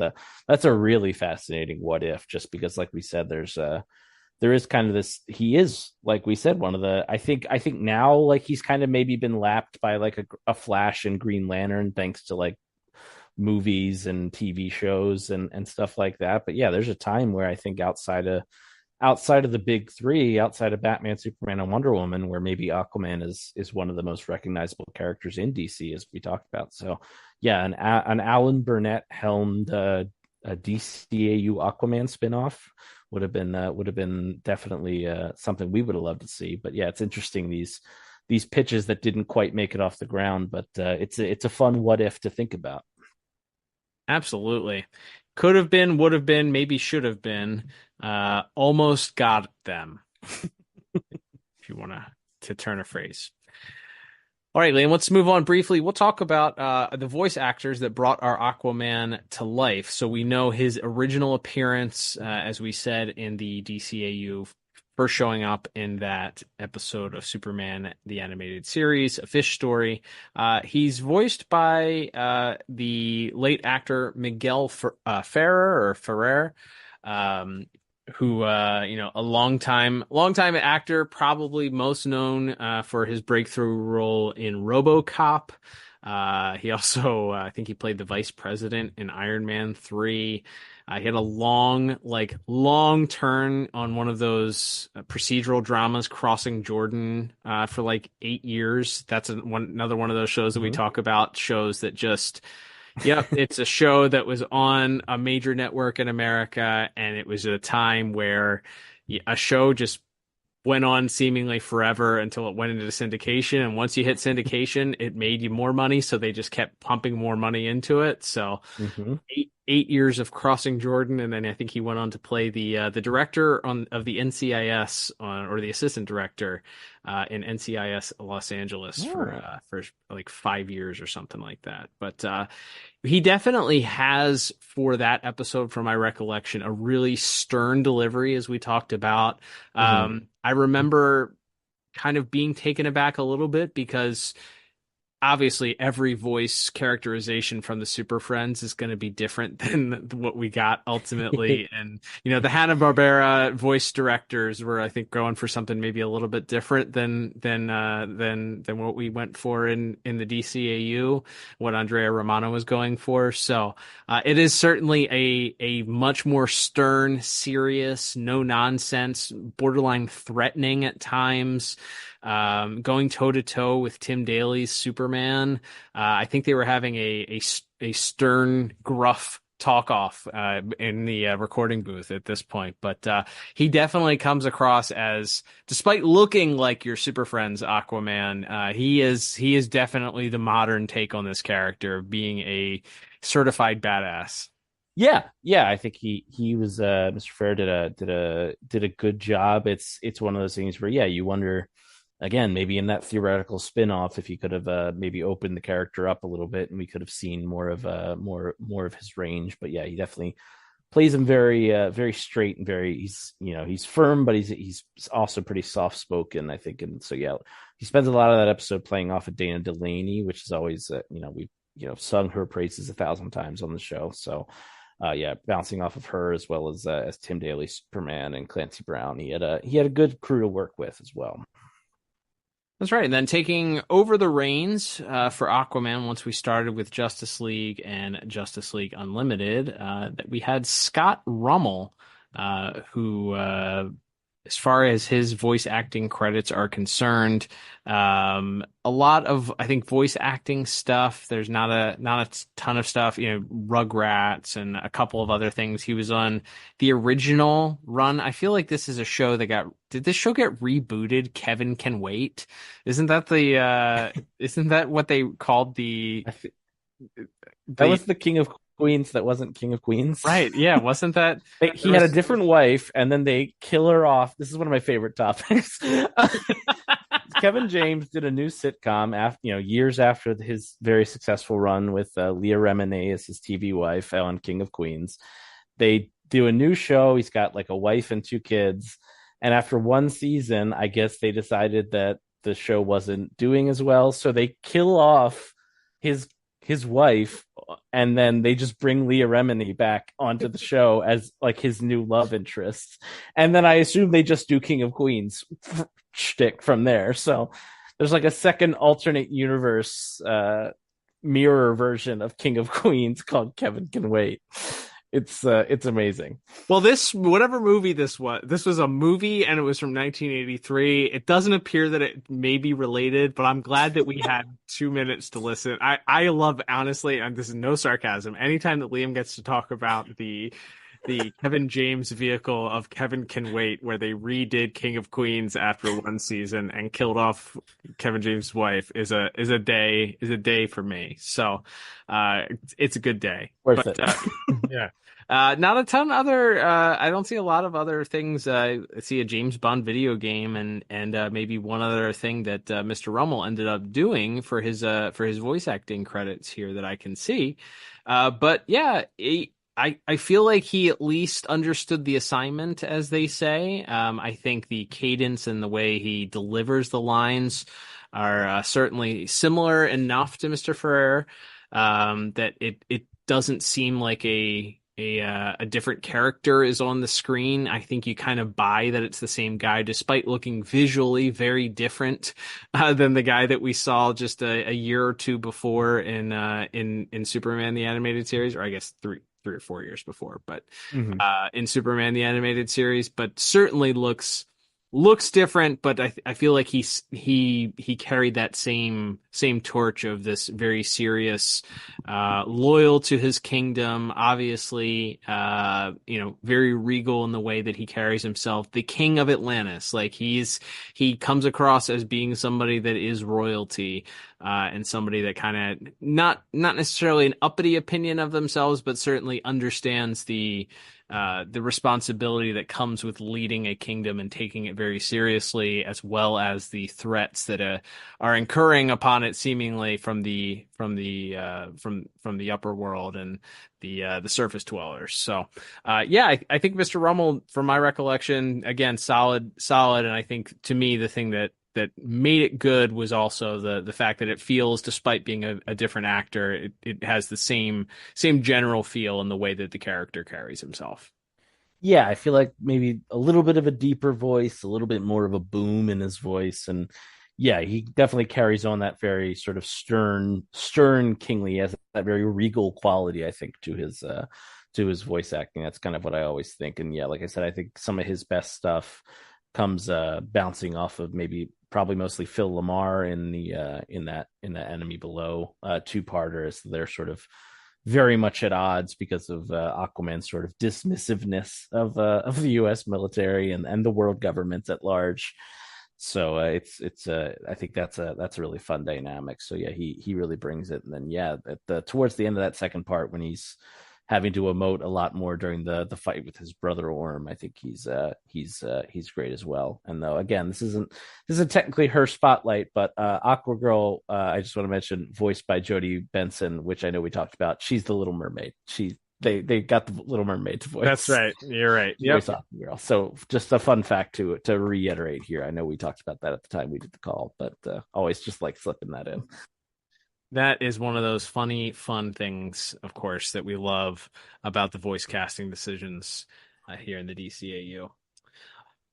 a really fascinating what if, just because, like we said, there is kind of this, he is, like we said, one of the, I think now, like, he's kind of maybe been lapped by like a Flash and Green Lantern, thanks to like movies and TV shows and stuff like that. But yeah, there's a time where I think outside of the big three, outside of Batman, Superman, and Wonder Woman, where maybe Aquaman is one of the most recognizable characters in DC, as we talked about. So yeah, an Alan Burnett helmed a DCAU Aquaman spinoff would have been definitely something we would have loved to see. But yeah, it's interesting, these pitches that didn't quite make it off the ground, but it's a fun what if to think about. Absolutely. Could have been, would have been, maybe should have been. Almost got them. If you want to turn a phrase. All right, Liam, let's move on briefly. We'll talk about the voice actors that brought our Aquaman to life. So we know his original appearance, as we said, in the DCAU, first showing up in that episode of Superman, the animated series, A Fish Story. He's voiced by the late actor Miguel Ferrer, who, a longtime actor, probably most known for his breakthrough role in RoboCop. He also, I think he played the vice president in Iron Man 3. He had a long turn on one of those procedural dramas, Crossing Jordan, for like 8 years. That's another one of those shows that we talk about, shows that just... Yep, it's a show that was on a major network in America, and it was at a time where a show just went on seemingly forever until it went into syndication. And once you hit syndication, it made you more money. So they just kept pumping more money into it. So Mm-hmm. eight years of Crossing Jordan. And then I think he went on to play the director of the NCIS or the assistant director in NCIS Los Angeles for like 5 years or something like that. But he definitely has, for that episode, from my recollection, a really stern delivery, as we talked about. I remember kind of being taken aback a little bit because obviously every voice characterization from the Super Friends is going to be different than what we got ultimately. And, the Hanna-Barbera voice directors were, I think, going for something maybe a little bit different than what we went for in the DCAU, what Andrea Romano was going for. So it is certainly a much more stern, serious, no nonsense, borderline threatening at times. Going toe to toe with Tim Daly's Superman. I think they were having a stern, gruff talk off in the recording booth at this point. But he definitely comes across as, despite looking like your Super Friends Aquaman, he is definitely the modern take on this character, being a certified badass. Yeah, I think he was Mr. Fair did a good job. It's one of those things where you wonder, again, maybe in that theoretical spin-off, if he could have maybe opened the character up a little bit and we could have seen more of his range. But he definitely plays him very straight and he's firm, but he's also pretty soft spoken, I think. And so he spends a lot of that episode playing off of Dana Delaney, which is always we've sung her praises 1,000 times on the show. So bouncing off of her as well as Tim Daly Superman and Clancy Brown, he had a good crew to work with as well. That's right. And then taking over the reins for Aquaman, once we started with Justice League and Justice League Unlimited, that we had Scott Rummel, who, as far as his voice acting credits are concerned, a lot of, I think, voice acting stuff. There's not a ton of stuff, Rugrats and a couple of other things. He was on the original run. I feel like this is a show that did this show get rebooted? Kevin Can Wait. Isn't that what they called that was the King of Queens that wasn't King of Queens? Right. Yeah. Wasn't that? He had a different wife and then they kill her off. This is one of my favorite topics. Kevin James did a new sitcom after, years after his very successful run with Leah Remini as his TV wife on King of Queens. They do a new show. He's got like a wife and 2 kids. And after one season, I guess they decided that the show wasn't doing as well. So they kill off his wife, and then they just bring Leah Remini back onto the show as like his new love interest. And then I assume they just do King of Queens shtick from there. So there's like a second alternate universe mirror version of King of Queens called Kevin Can Wait. It's amazing. Well, whatever movie this was a movie, and it was from 1983. It doesn't appear that it may be related, but I'm glad that we had 2 minutes to listen. I love, honestly, and this is no sarcasm, anytime that Liam gets to talk about the Kevin James vehicle of Kevin Can Wait, where they redid King of Queens after one season and killed off Kevin James' wife, is a day for me. So it's a good day. Worth it. Yeah. Not a ton other. I don't see a lot of other things. I see a James Bond video game and maybe one other thing that Mr. Rummel ended up doing for his voice acting credits here that I can see. But yeah, I feel like he at least understood the assignment, as they say. I think the cadence and the way he delivers the lines are certainly similar enough to Mr. Ferrer that it doesn't seem like a different character is on the screen. I think you kind of buy that it's the same guy, despite looking visually very different than the guy that we saw just a year or two before in Superman the Animated Series, or I guess three or 4 years before, but in Superman the Animated Series, but certainly looks looks different, but I feel like he carried that same torch of this very serious, loyal to his kingdom, obviously, very regal in the way that he carries himself, the king of Atlantis. Like he comes across as being somebody that is royalty, and somebody that kind of not necessarily an uppity opinion of themselves, but certainly understands the responsibility that comes with leading a kingdom and taking it very seriously, as well as the threats that are incurring upon it, seemingly from the upper world and the surface dwellers. So, I think Mr. Rummel, from my recollection, again, solid, and I think to me the thing that made it good was also the fact that it feels, despite being a different actor, it has the same general feel in the way that the character carries himself. Yeah, I feel like maybe a little bit of a deeper voice, a little bit more of a boom in his voice, and yeah, he definitely carries on that very sort of stern kingly. He has that very regal quality, I think, to his voice acting. That's kind of what I always think. And yeah, like I said, I think some of his best stuff comes bouncing off of maybe probably mostly Phil LaMarr in the Enemy Below two-parter, as they're sort of very much at odds because of Aquaman's sort of dismissiveness of the U.S. military and the world government at large. So it's I think that's a really fun dynamic. So yeah, he really brings it. And then yeah, towards the end of that second part, when he's having to emote a lot more during the fight with his brother Orm, I think he's great as well. And though again, this isn't technically her spotlight, but Aqua Girl, I just want to mention, voiced by Jodie Benson, which I know we talked about. She's the Little Mermaid. They got the Little Mermaid to voice. That's right. You're right. Yep. Aqua Girl. So just a fun fact to reiterate here. I know we talked about that at the time we did the call, but always just like slipping that in. That is one of those funny, fun things, of course, that we love about the voice casting decisions here in the DCAU. All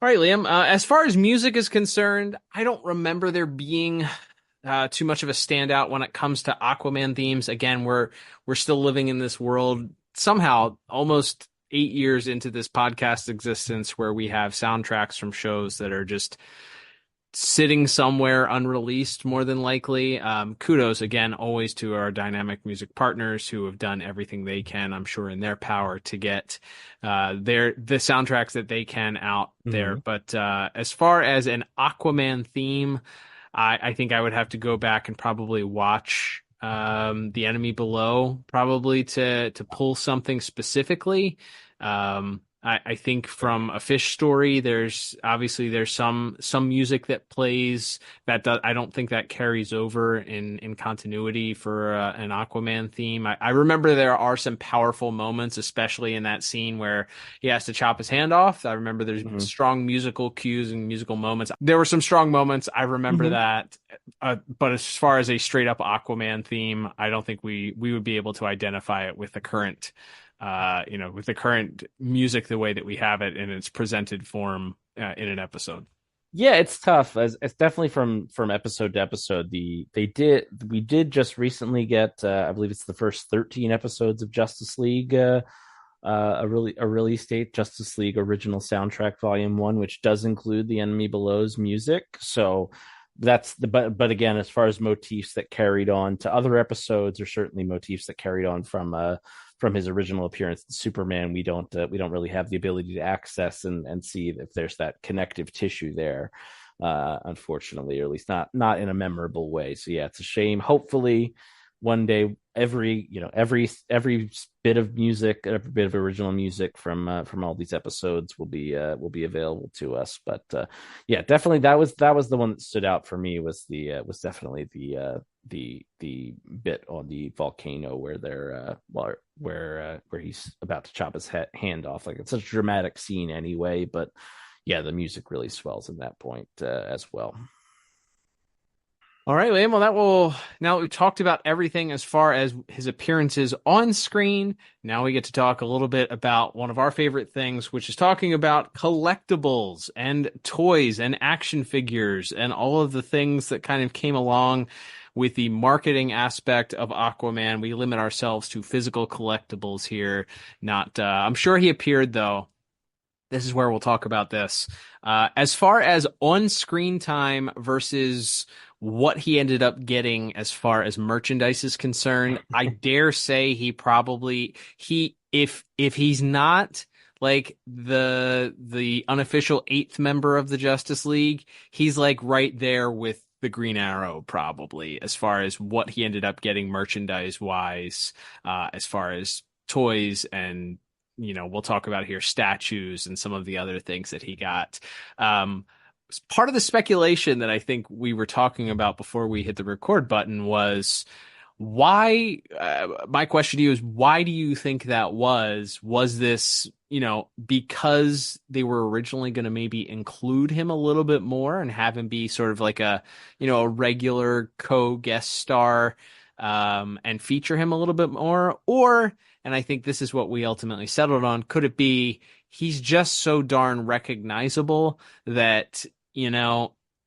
right, Liam, as far as music is concerned, I don't remember there being too much of a standout when it comes to Aquaman themes. Again, we're still living in this world somehow almost 8 years into this podcast existence, where we have soundtracks from shows that are just sitting somewhere unreleased, more than likely. Kudos again always to our dynamic music partners who have done everything they can, I'm sure, in their power to get the soundtracks that they can out there. But as far as an Aquaman theme, I think I would have to go back and probably watch The Enemy Below, probably to pull something specifically. I think from A Fish Story, there's some music that plays that I don't think that carries over in continuity for an Aquaman theme. I remember there are some powerful moments, especially in that scene where he has to chop his hand off. I remember there's strong musical cues and musical moments. There were some strong moments. I remember that. But as far as a straight up Aquaman theme, I don't think we would be able to identify it with the current with the current music, the way that we have it in its presented form in an episode. Yeah, it's tough. It's definitely from episode to episode. We did just recently get, I believe it's the first 13 episodes of Justice League, a release date, Justice League Original Soundtrack Volume 1, which does include The Enemy Below's music. So that's but again, as far as motifs that carried on to other episodes, or certainly motifs that carried on from his original appearance in Superman, we don't really have the ability to access and see if there's that connective tissue there, unfortunately, or at least not in a memorable way. So yeah, it's a shame. Hopefully one day every bit of music, every bit of original music from all these episodes will be available to us. But yeah, definitely that was the one that stood out for me, was definitely the bit on the volcano where they're where he's about to chop his hand off. Like, it's such a dramatic scene anyway, but yeah, the music really swells in that point as well. All right, Liam. Well, now that we've talked about everything as far as his appearances on screen, now we get to talk a little bit about one of our favorite things, which is talking about collectibles and toys and action figures and all of the things that kind of came along with the marketing aspect of Aquaman. We limit ourselves to physical collectibles here. I'm sure he appeared, though, this is where we'll talk about this. As far as on-screen time versus what he ended up getting as far as merchandise is concerned, I dare say if he's not like the unofficial eighth member of the Justice League, he's like right there with the Green Arrow probably as far as what he ended up getting merchandise wise, as far as toys and we'll talk about here statues and some of the other things that he got. Part of the speculation that I think we were talking about before we hit the record button was why, my question to you is, why do you think that was? Was this, because they were originally going to maybe include him a little bit more and have him be sort of like a regular co-guest star, and feature him a little bit more? Or, and I think this is what we ultimately settled on, could it be he's just so darn recognizable that,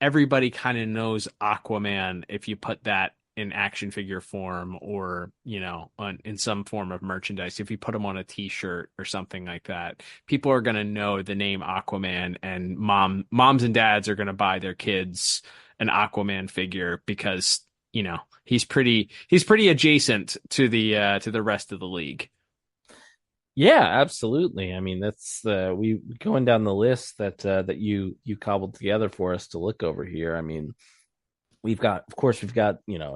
everybody kind of knows Aquaman if you put that in action figure form or, in some form of merchandise. If you put him on a t-shirt or something like that, people are going to know the name Aquaman, and moms and dads are going to buy their kids an Aquaman figure because, he's pretty adjacent to the rest of the league. Yeah, absolutely. I mean, that's we going down the list that you cobbled together for us to look over here. I mean, we've got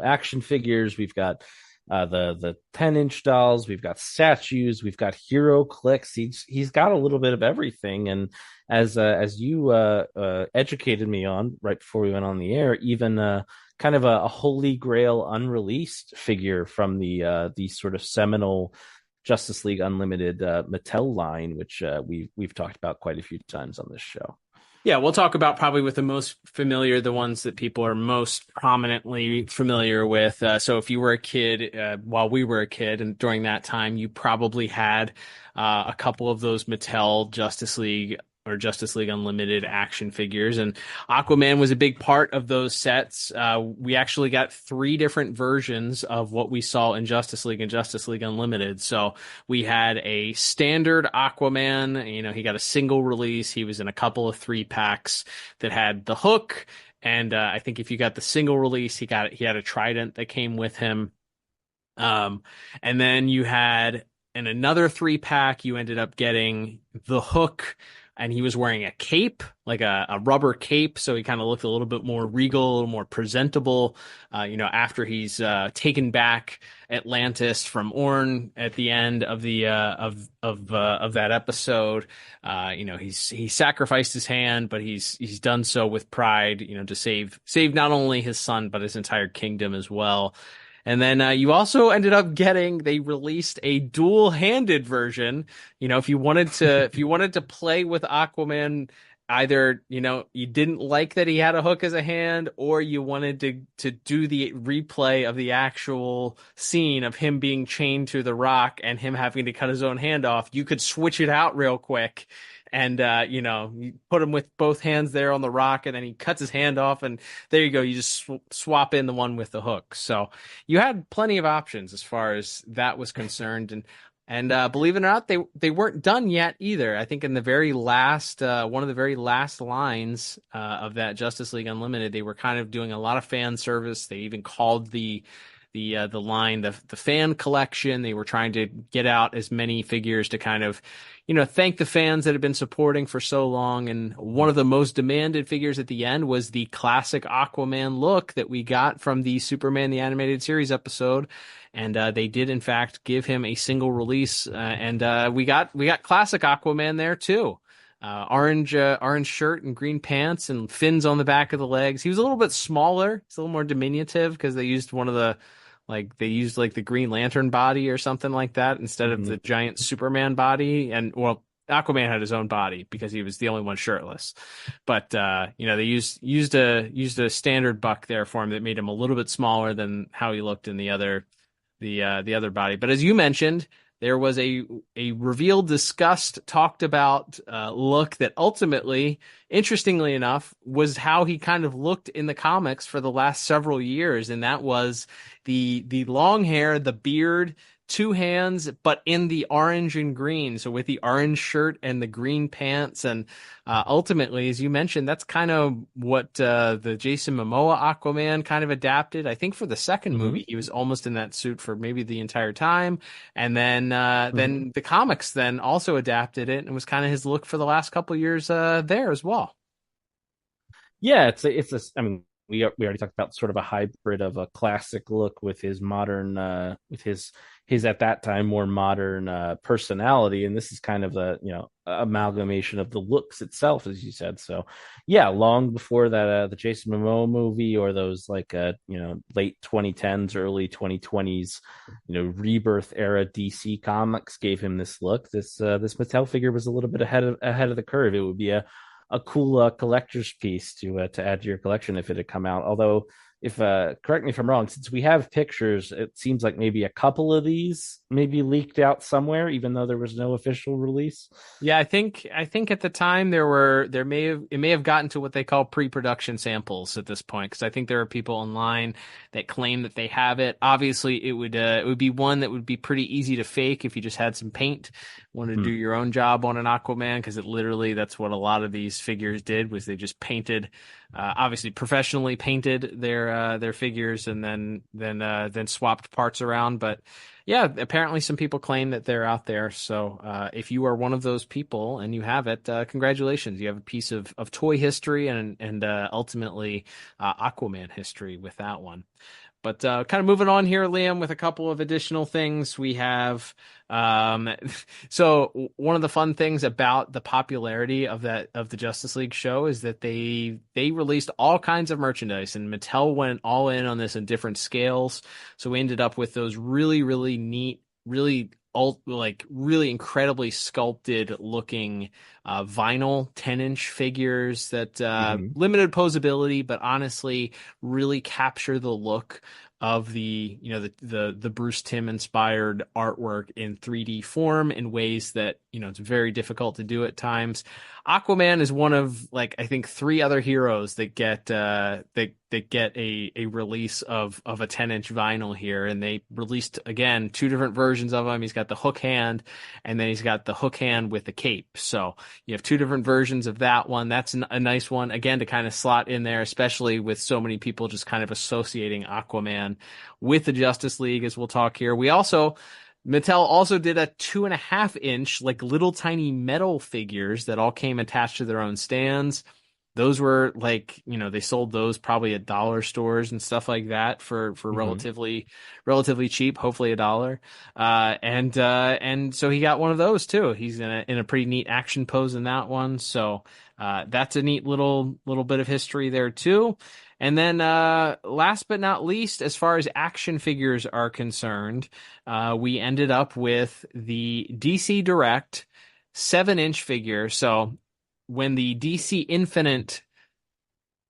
action figures, we've got the 10-inch dolls, we've got statues, we've got hero clicks. He's got a little bit of everything, and as you educated me on right before we went on the air, even kind of a holy grail unreleased figure from the sort of seminal Justice League Unlimited Mattel line, which we've talked about quite a few times on this show. Yeah, we'll talk about probably with the most familiar, the ones that people are most prominently familiar with. So if you were a kid, while we were a kid, and during that time, you probably had a couple of those Mattel Justice League or Justice League Unlimited action figures, and Aquaman was a big part of those sets. We actually got 3 different versions of what we saw in Justice League and Justice League Unlimited. So we had a standard Aquaman, he got a single release. He was in a couple of 3-packs that had the hook, and I think if you got the single release, he had a trident that came with him. And then you had in another 3-pack, you ended up getting the hook, and he was wearing a cape, like a rubber cape, so he kind of looked a little bit more regal, a little more presentable, after he's taken back Atlantis from Orn at the end of the of that episode. He sacrificed his hand, but he's done so with pride, to save not only his son but his entire kingdom as well. And then you also ended up they released a dual-handed version. If you wanted to play with Aquaman, either, you didn't like that he had a hook as a hand, or you wanted to do the replay of the actual scene of him being chained to the rock and him having to cut his own hand off, you could switch it out real quick. And, you put him with both hands there on the rock, and then he cuts his hand off, and there you go. You just swap in the one with the hook. So you had plenty of options as far as that was concerned. And believe it or not, they weren't done yet either. I think in the very last, one of the very last lines of that Justice League Unlimited, they were kind of doing a lot of fan service. They even called the line the fan collection. They were trying to get out as many figures to kind of thank the fans that have been supporting for so long. And one of the most demanded figures at the end was the classic Aquaman look that we got from the Superman the Animated Series episode. And they did in fact give him a single release, and we got classic Aquaman there too. Orange shirt and green pants and fins on the back of the legs. He was a little bit smaller. It's a little more diminutive because they used the Green Lantern body or something like that instead of the giant Superman body. And well, Aquaman had his own body because he was the only one shirtless. But they used a standard buck there for him that made him a little bit smaller than how he looked in the other body. But as you mentioned, there was a revealed, discussed, talked about look that ultimately, interestingly enough, was how he kind of looked in the comics for the last several years, and that was the long hair, the beard two hands, but in the orange and green. So with the orange shirt and the green pants. And ultimately, as you mentioned, that's kind of what the Jason Momoa Aquaman kind of adapted. I think for the second movie, he was almost in that suit for maybe the entire time. And then the comics then also adapted it and was kind of his look for the last couple years there as well. Yeah, it's a. I mean, we already talked about sort of a hybrid of a classic look with his modern, with his at that time more modern personality, and this is kind of a amalgamation of the looks itself, as you said. So, yeah, long before that, the Jason Momoa movie or those like late 2010s, early 2020s, rebirth era DC comics gave him this look. This Mattel figure was a little bit ahead of the curve. It would be a cool collector's piece to add to your collection if it had come out. Although, if correct me if I'm wrong, since we have pictures, it seems like maybe a couple of these maybe leaked out somewhere, even though there was no official release. Yeah, I think at the time it may have gotten to what they call pre-production samples at this point, because I think there are people online that claim that they have it. Obviously, it would be one that would be pretty easy to fake if you just had some paint, wanted to do your own job on an Aquaman, because that's what a lot of these figures did, was they just painted, obviously professionally painted their figures and then swapped parts around. But yeah, apparently some people claim that they're out there. So if you are one of those people and you have it, congratulations. You have a piece of toy history and ultimately Aquaman history with that one. But kind of moving on here, Liam, with a couple of additional things. We have so one of the fun things about the popularity of the Justice League show is that they released all kinds of merchandise, and Mattel went all in on this in different scales. So we ended up with those really, really neat, really incredibly sculpted looking vinyl 10-inch figures that limited posability, but honestly really capture the look of the Bruce Timm inspired artwork in 3D form in ways that it's very difficult to do at times. Aquaman is one of I think 3 other heroes that get a release of a 10-inch vinyl here, and they released again 2 different versions of him. He's got the hook hand, and then he's got the hook hand with the cape. So you have 2 different versions of that one. That's a nice one again to kind of slot in there, especially with so many people just kind of associating Aquaman with the Justice League, as we'll talk here. Mattel also did a 2.5-inch, little tiny metal figures that all came attached to their own stands. Those were they sold those probably at dollar stores and stuff like that for relatively cheap, hopefully $1. And so he got one of those too. He's in a pretty neat action pose in that one. So that's a neat little bit of history there too. And then last but not least, as far as action figures are concerned, we ended up with the DC Direct 7-inch figure. So when the DC Infinite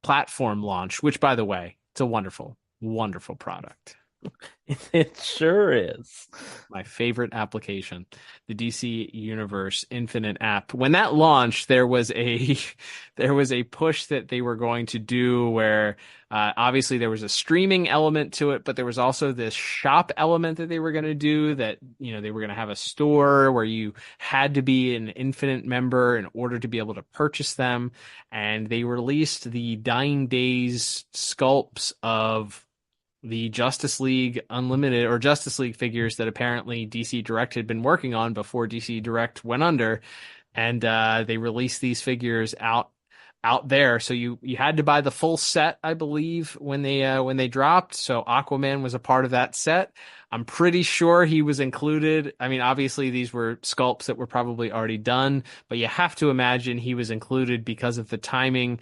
platform launched, which, by the way, it's a wonderful, wonderful product. It sure is. My favorite application, the DC Universe Infinite app. When that launched, there was a push that they were going to do where obviously there was a streaming element to it, but there was also this shop element that they were going to do, that they were going to have a store where you had to be an Infinite member in order to be able to purchase them. And they released the Dying Days sculpts of the Justice League Unlimited or Justice League figures that apparently DC Direct had been working on before DC Direct went under. And they released these figures out there. So you had to buy the full set, I believe, when they dropped. So Aquaman was a part of that set. I'm pretty sure he was included. I mean, obviously these were sculpts that were probably already done, but you have to imagine he was included because of the timing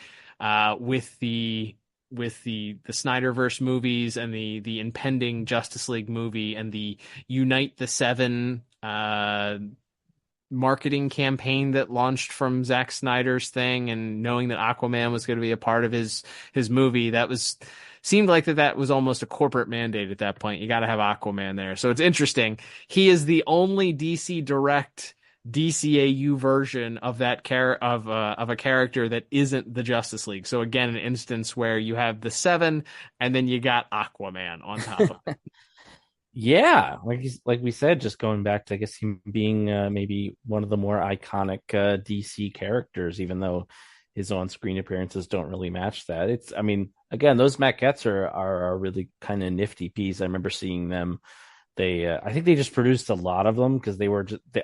with the Snyderverse movies and the impending Justice League movie and the Unite the Seven marketing campaign that launched from Zack Snyder's thing, and knowing that Aquaman was going to be a part of his movie, seemed like that was almost a corporate mandate at that point. You got to have Aquaman there. So it's interesting. He is the only DC Direct DCAU version of that of a character that isn't the Justice League. So again, an instance where you have the 7 and then you got Aquaman on top of it. Yeah, like we said, just going back to I guess him being maybe one of the more iconic DC characters, even though his on-screen appearances don't really match that. It's I mean, again, those maquettes are a really kind of nifty piece. I remember seeing them. They I think they just produced a lot of them because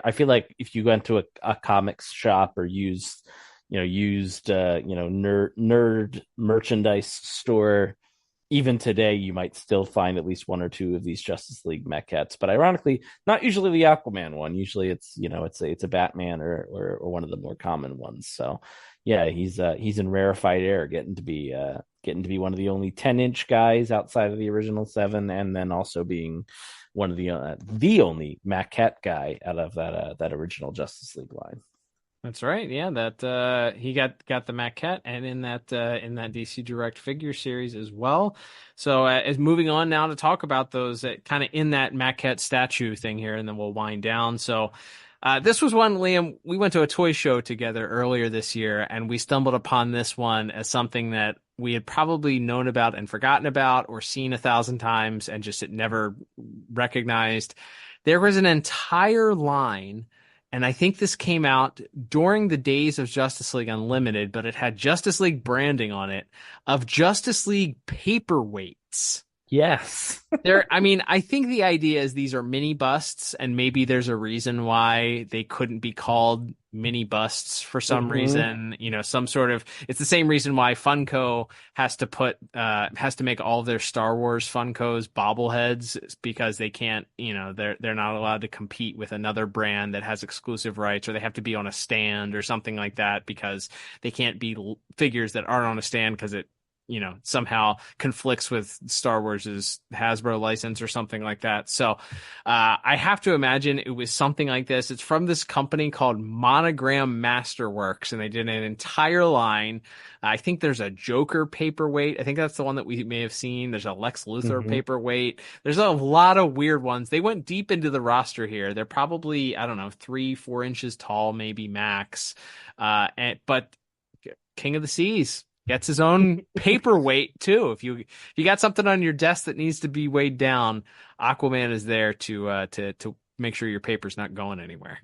I feel like if you went to a comics shop or used nerd merchandise store, even today you might still find at least one or two of these Justice League maquettes. But ironically, not usually the Aquaman one. Usually it's a Batman or one of the more common ones. So yeah, he's in rarefied air, getting to be one of the only 10-inch guys outside of the original seven, and then also being one of the only maquette guy out of that original Justice League line. That's right. Yeah, that he got the maquette and in that DC Direct figure series as well. So as moving on now to talk about those kind of in that maquette statue thing here, and then we'll wind down. So this was one, Liam, we went to a toy show together earlier this year, and we stumbled upon this one as something that we had probably known about and forgotten about or seen 1,000 times and just had never recognized. There was an entire line, and I think this came out during the days of Justice League Unlimited, but it had Justice League branding on it, of Justice League paperweights. Yes. I mean, I think the idea is these are mini busts, and maybe there's a reason why they couldn't be called mini busts for some reason. Some sort of, it's the same reason why Funko has to make all of their Star Wars Funkos bobbleheads, because they can't, they're not allowed to compete with another brand that has exclusive rights, or they have to be on a stand or something like that, because they can't be figures that aren't on a stand because it somehow conflicts with Star Wars's Hasbro license or something like that. So I have to imagine it was something like this. It's from this company called Monogram Masterworks, and they did an entire line. I think there's a Joker paperweight. I think that's the one that we may have seen. There's a Lex Luthor paperweight. There's a lot of weird ones. They went deep into the roster here. They're probably, I don't know, 3-4 inches tall, maybe max. But King of the Seas gets his own paperweight too. If you got something on your desk that needs to be weighed down, Aquaman is there to make sure your paper's not going anywhere.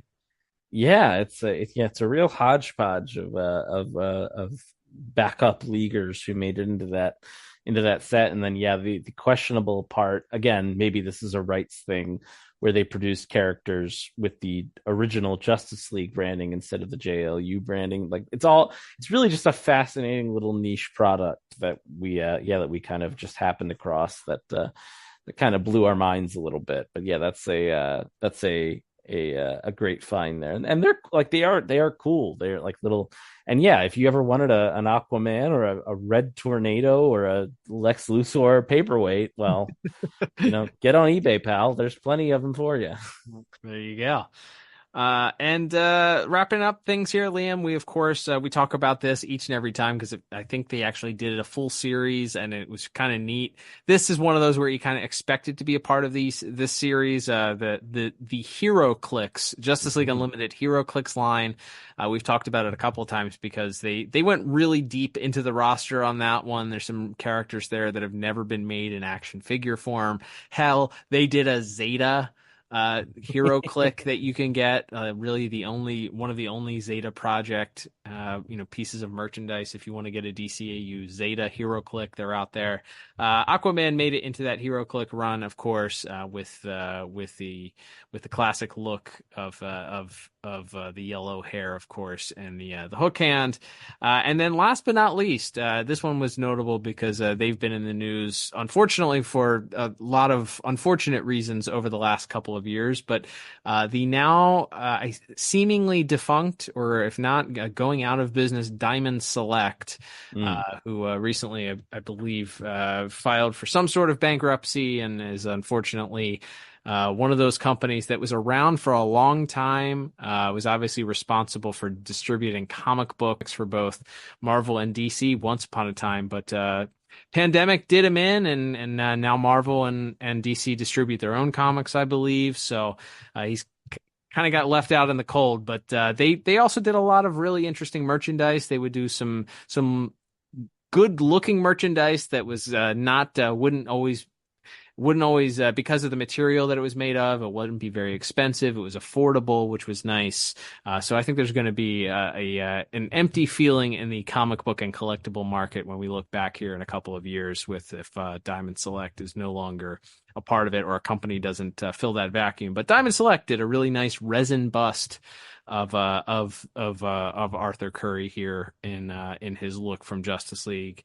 Yeah, it's a real hodgepodge of backup leaguers who made it into that set. And then the questionable part, again, maybe this is a rights thing, where they produced characters with the original Justice League branding instead of the JLU branding. Like it's really just a fascinating little niche product that we kind of just happened across that kind of blew our minds a little bit. But yeah, that's a great find there, and they're like they are cool. They're like little, and yeah, if you ever wanted an Aquaman or a Red Tornado or a Lex Luthor paperweight, well, get on eBay, pal. There's plenty of them for you. There you go. And wrapping up things here, Liam, we of course we talk about this each and every time because I think they actually did a full series and it was kind of neat. This is one of those where you kind of expect it to be a part of this series. The Hero Clicks, Justice League Unlimited Hero Clicks line. We've talked about it a couple of times because they went really deep into the roster on that one. There's some characters there that have never been made in action figure form. Hell, they did a Zeta Hero Click that you can get, really one of the only Zeta Project pieces of merchandise. If you want to get a DCAU Zeta Hero Click, they're out there. Aquaman made it into that Hero Click run, of course, with the classic look of the yellow hair, of course, and the hook hand. And then last but not least, this one was notable because they've been in the news, unfortunately, for a lot of unfortunate reasons over the last couple of years. But the now seemingly defunct, or if not going out of business, Diamond Select, who recently, I believe, filed for some sort of bankruptcy and is unfortunately one of those companies that was around for a long time, was obviously responsible for distributing comic books for both Marvel and DC once upon a time, but pandemic did him in, and now Marvel and DC distribute their own comics, I believe. So he's kind of got left out in the cold, but they also did a lot of really interesting merchandise. They would do some good looking merchandise that was wouldn't always, because of the material that it was made of, it wouldn't be very expensive. It was affordable, which was nice. So I think there's going to be an empty feeling in the comic book and collectible market when we look back here in a couple of years with if Diamond Select is no longer a part of it or a company doesn't fill that vacuum. But Diamond Select did a really nice resin bust of Arthur Curry here in his look from Justice League.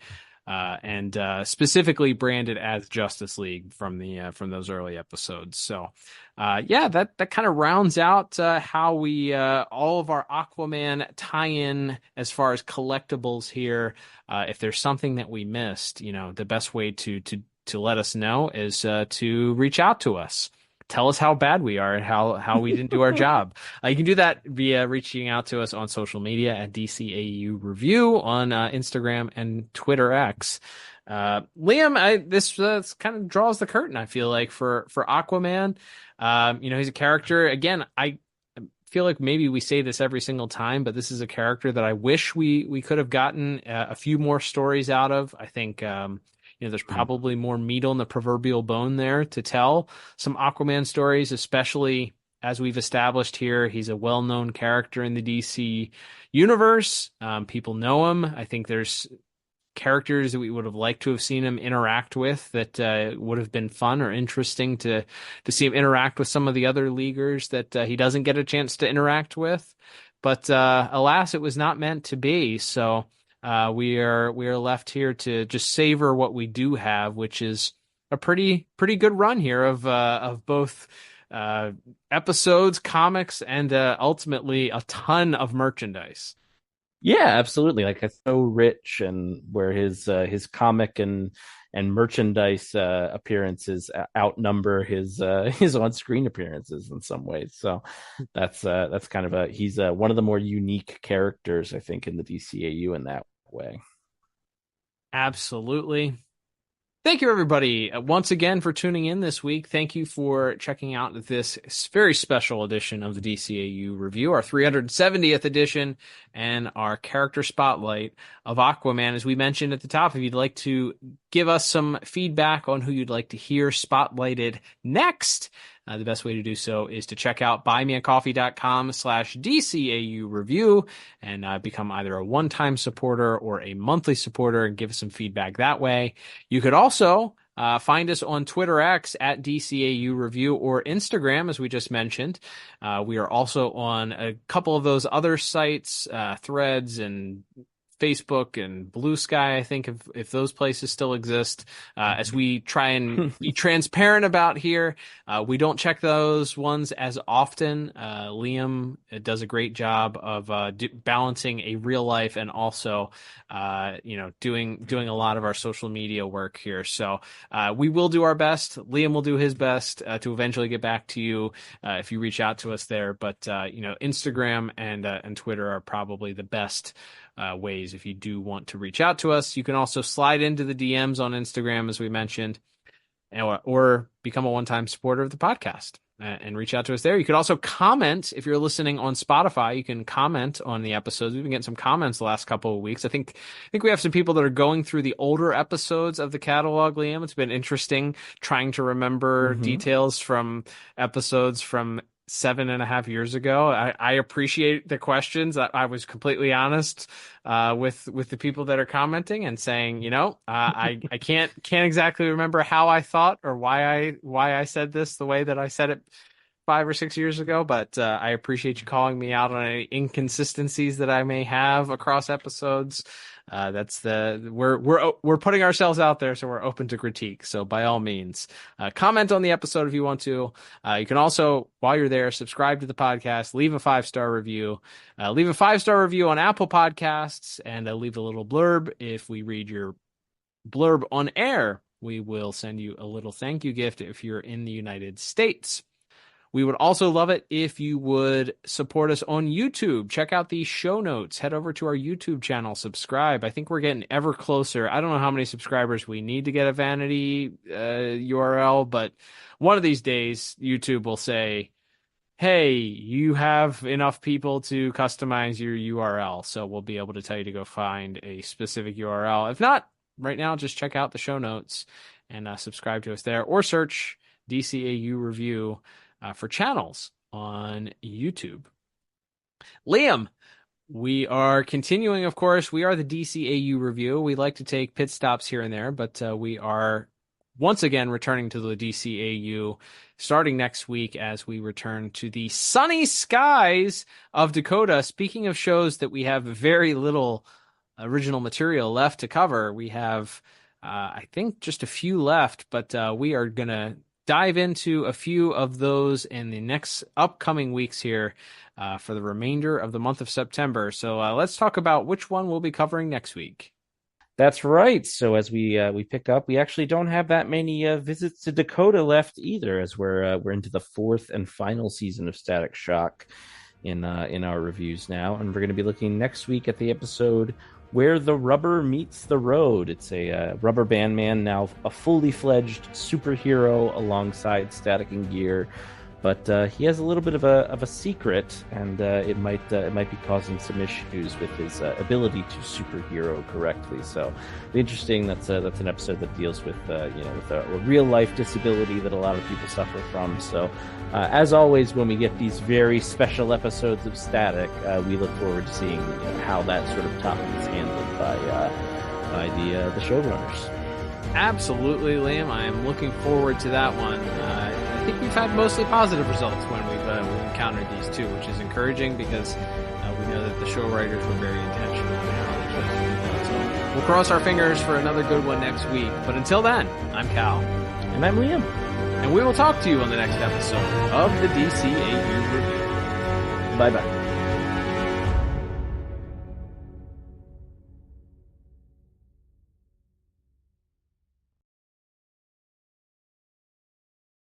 And specifically branded as Justice League from those early episodes. So, that kind of rounds out how we all of our Aquaman tie-in as far as collectibles here. If there's something that we missed, the best way to let us know is to reach out to us. Tell us how bad we are and how we didn't do our job. You can do that via reaching out to us on social media at DCAU Review on Instagram and Twitter X. Liam, this kind of draws the curtain, I feel like, for Aquaman. He's a character. Again, I feel like maybe we say this every single time, but this is a character that I wish we could have gotten a few more stories out of. I think there's probably more meat on the proverbial bone there to tell some Aquaman stories, especially as we've established here. He's a well-known character in the DC universe. People know him. I think there's characters that we would have liked to have seen him interact with that would have been fun or interesting to see him interact with some of the other leaguers that he doesn't get a chance to interact with. But alas, it was not meant to be. So we are left here to just savor what we do have, which is a pretty good run here of both episodes, comics, and ultimately a ton of merchandise. Yeah, absolutely. Like, it's so rich, and where his comic and merchandise appearances outnumber his on-screen appearances in some ways. So that's kind of he's one of the more unique characters, I think, in the DCAU in that way. Absolutely. Thank you, everybody, once again for tuning in this week. Thank you for checking out this very special edition of the DCAU Review, our 370th edition, and our character spotlight of Aquaman. As we mentioned at the top, if you'd like to give us some feedback on who you'd like to hear spotlighted next, the best way to do so is to check out buymeacoffee.com/DCAU Review and become either a one-time supporter or a monthly supporter and give us some feedback that way. You could also find us on Twitter X at DCAU Review or Instagram, as we just mentioned. We are also on a couple of those other sites, Threads and Facebook and Blue Sky, I think, if those places still exist. As we try and be transparent about here, we don't check those ones as often. Liam does a great job of balancing a real life and also doing a lot of our social media work here. So we will do our best. Liam will do his best to eventually get back to you if you reach out to us there. But Instagram and Twitter are probably the best ways if you do want to reach out to us. You can also slide into the DMs on Instagram, as we mentioned, or become a one-time supporter of the podcast and reach out to us there. You could also comment if you're listening on Spotify. You can comment on the episodes. We've been getting some comments the last couple of weeks. I think we have some people that are going through the older episodes of the catalog, Liam. It's been interesting trying to remember details from episodes from 7.5 years ago. I appreciate the questions. I was completely honest with the people that are commenting and saying, I can't exactly remember how I thought or why I said this the way that I said it 5 or 6 years ago, but I appreciate you calling me out on any inconsistencies that I may have across episodes. We're putting ourselves out there, so we're open to critique. So by all means, comment on the episode if you want to. You can also, while you're there, subscribe to the podcast, leave a 5-star review, leave a 5-star review on Apple Podcasts, and leave a little blurb. If we read your blurb on air, we will send you a little thank you gift if you're in the United States. We would also love it if you would support us on YouTube. Check out the show notes. Head over to our YouTube channel. Subscribe. I think we're getting ever closer. I don't know how many subscribers we need to get a vanity URL, but one of these days, YouTube will say, hey, you have enough people to customize your URL. So we'll be able to tell you to go find a specific URL. If not, right now, just check out the show notes and subscribe to us there, or search DCAU Review for channels on YouTube. Liam, we are continuing, of course. We are the DCAU Review. We like to take pit stops here and there, but we are once again returning to the DCAU starting next week as we return to the sunny skies of Dakota. Speaking of shows that we have very little original material left to cover, we have, I think, just a few left, but we are going to dive into a few of those in the next upcoming weeks here for the remainder of the month of September. So let's talk about which one we'll be covering next week. That's right. So as we pick up, we actually don't have that many visits to Dakota left either, as we're into the fourth and final season of Static Shock in our reviews now, and we're going to be looking next week at the episode Where the Rubber Meets the Road. It's a Rubber Band Man, now a fully fledged superhero alongside Static and Gear. But he has a little bit of a secret, and it might be causing some issues with his ability to superhero correctly. So, interesting. That's an episode that deals with with a real life disability that a lot of people suffer from. So, as always, when we get these very special episodes of Static, we look forward to seeing how that sort of topic is handled by the showrunners. Absolutely, Liam. I am looking forward to that one. I think we've had mostly positive results when we've encountered these two, which is encouraging because we know that the show writers were very intentional in how they chose to do that. So we'll cross our fingers for another good one next week. But until then, I'm Cal. And I'm Liam. And we will talk to you on the next episode of the DCAU Review. Bye-bye.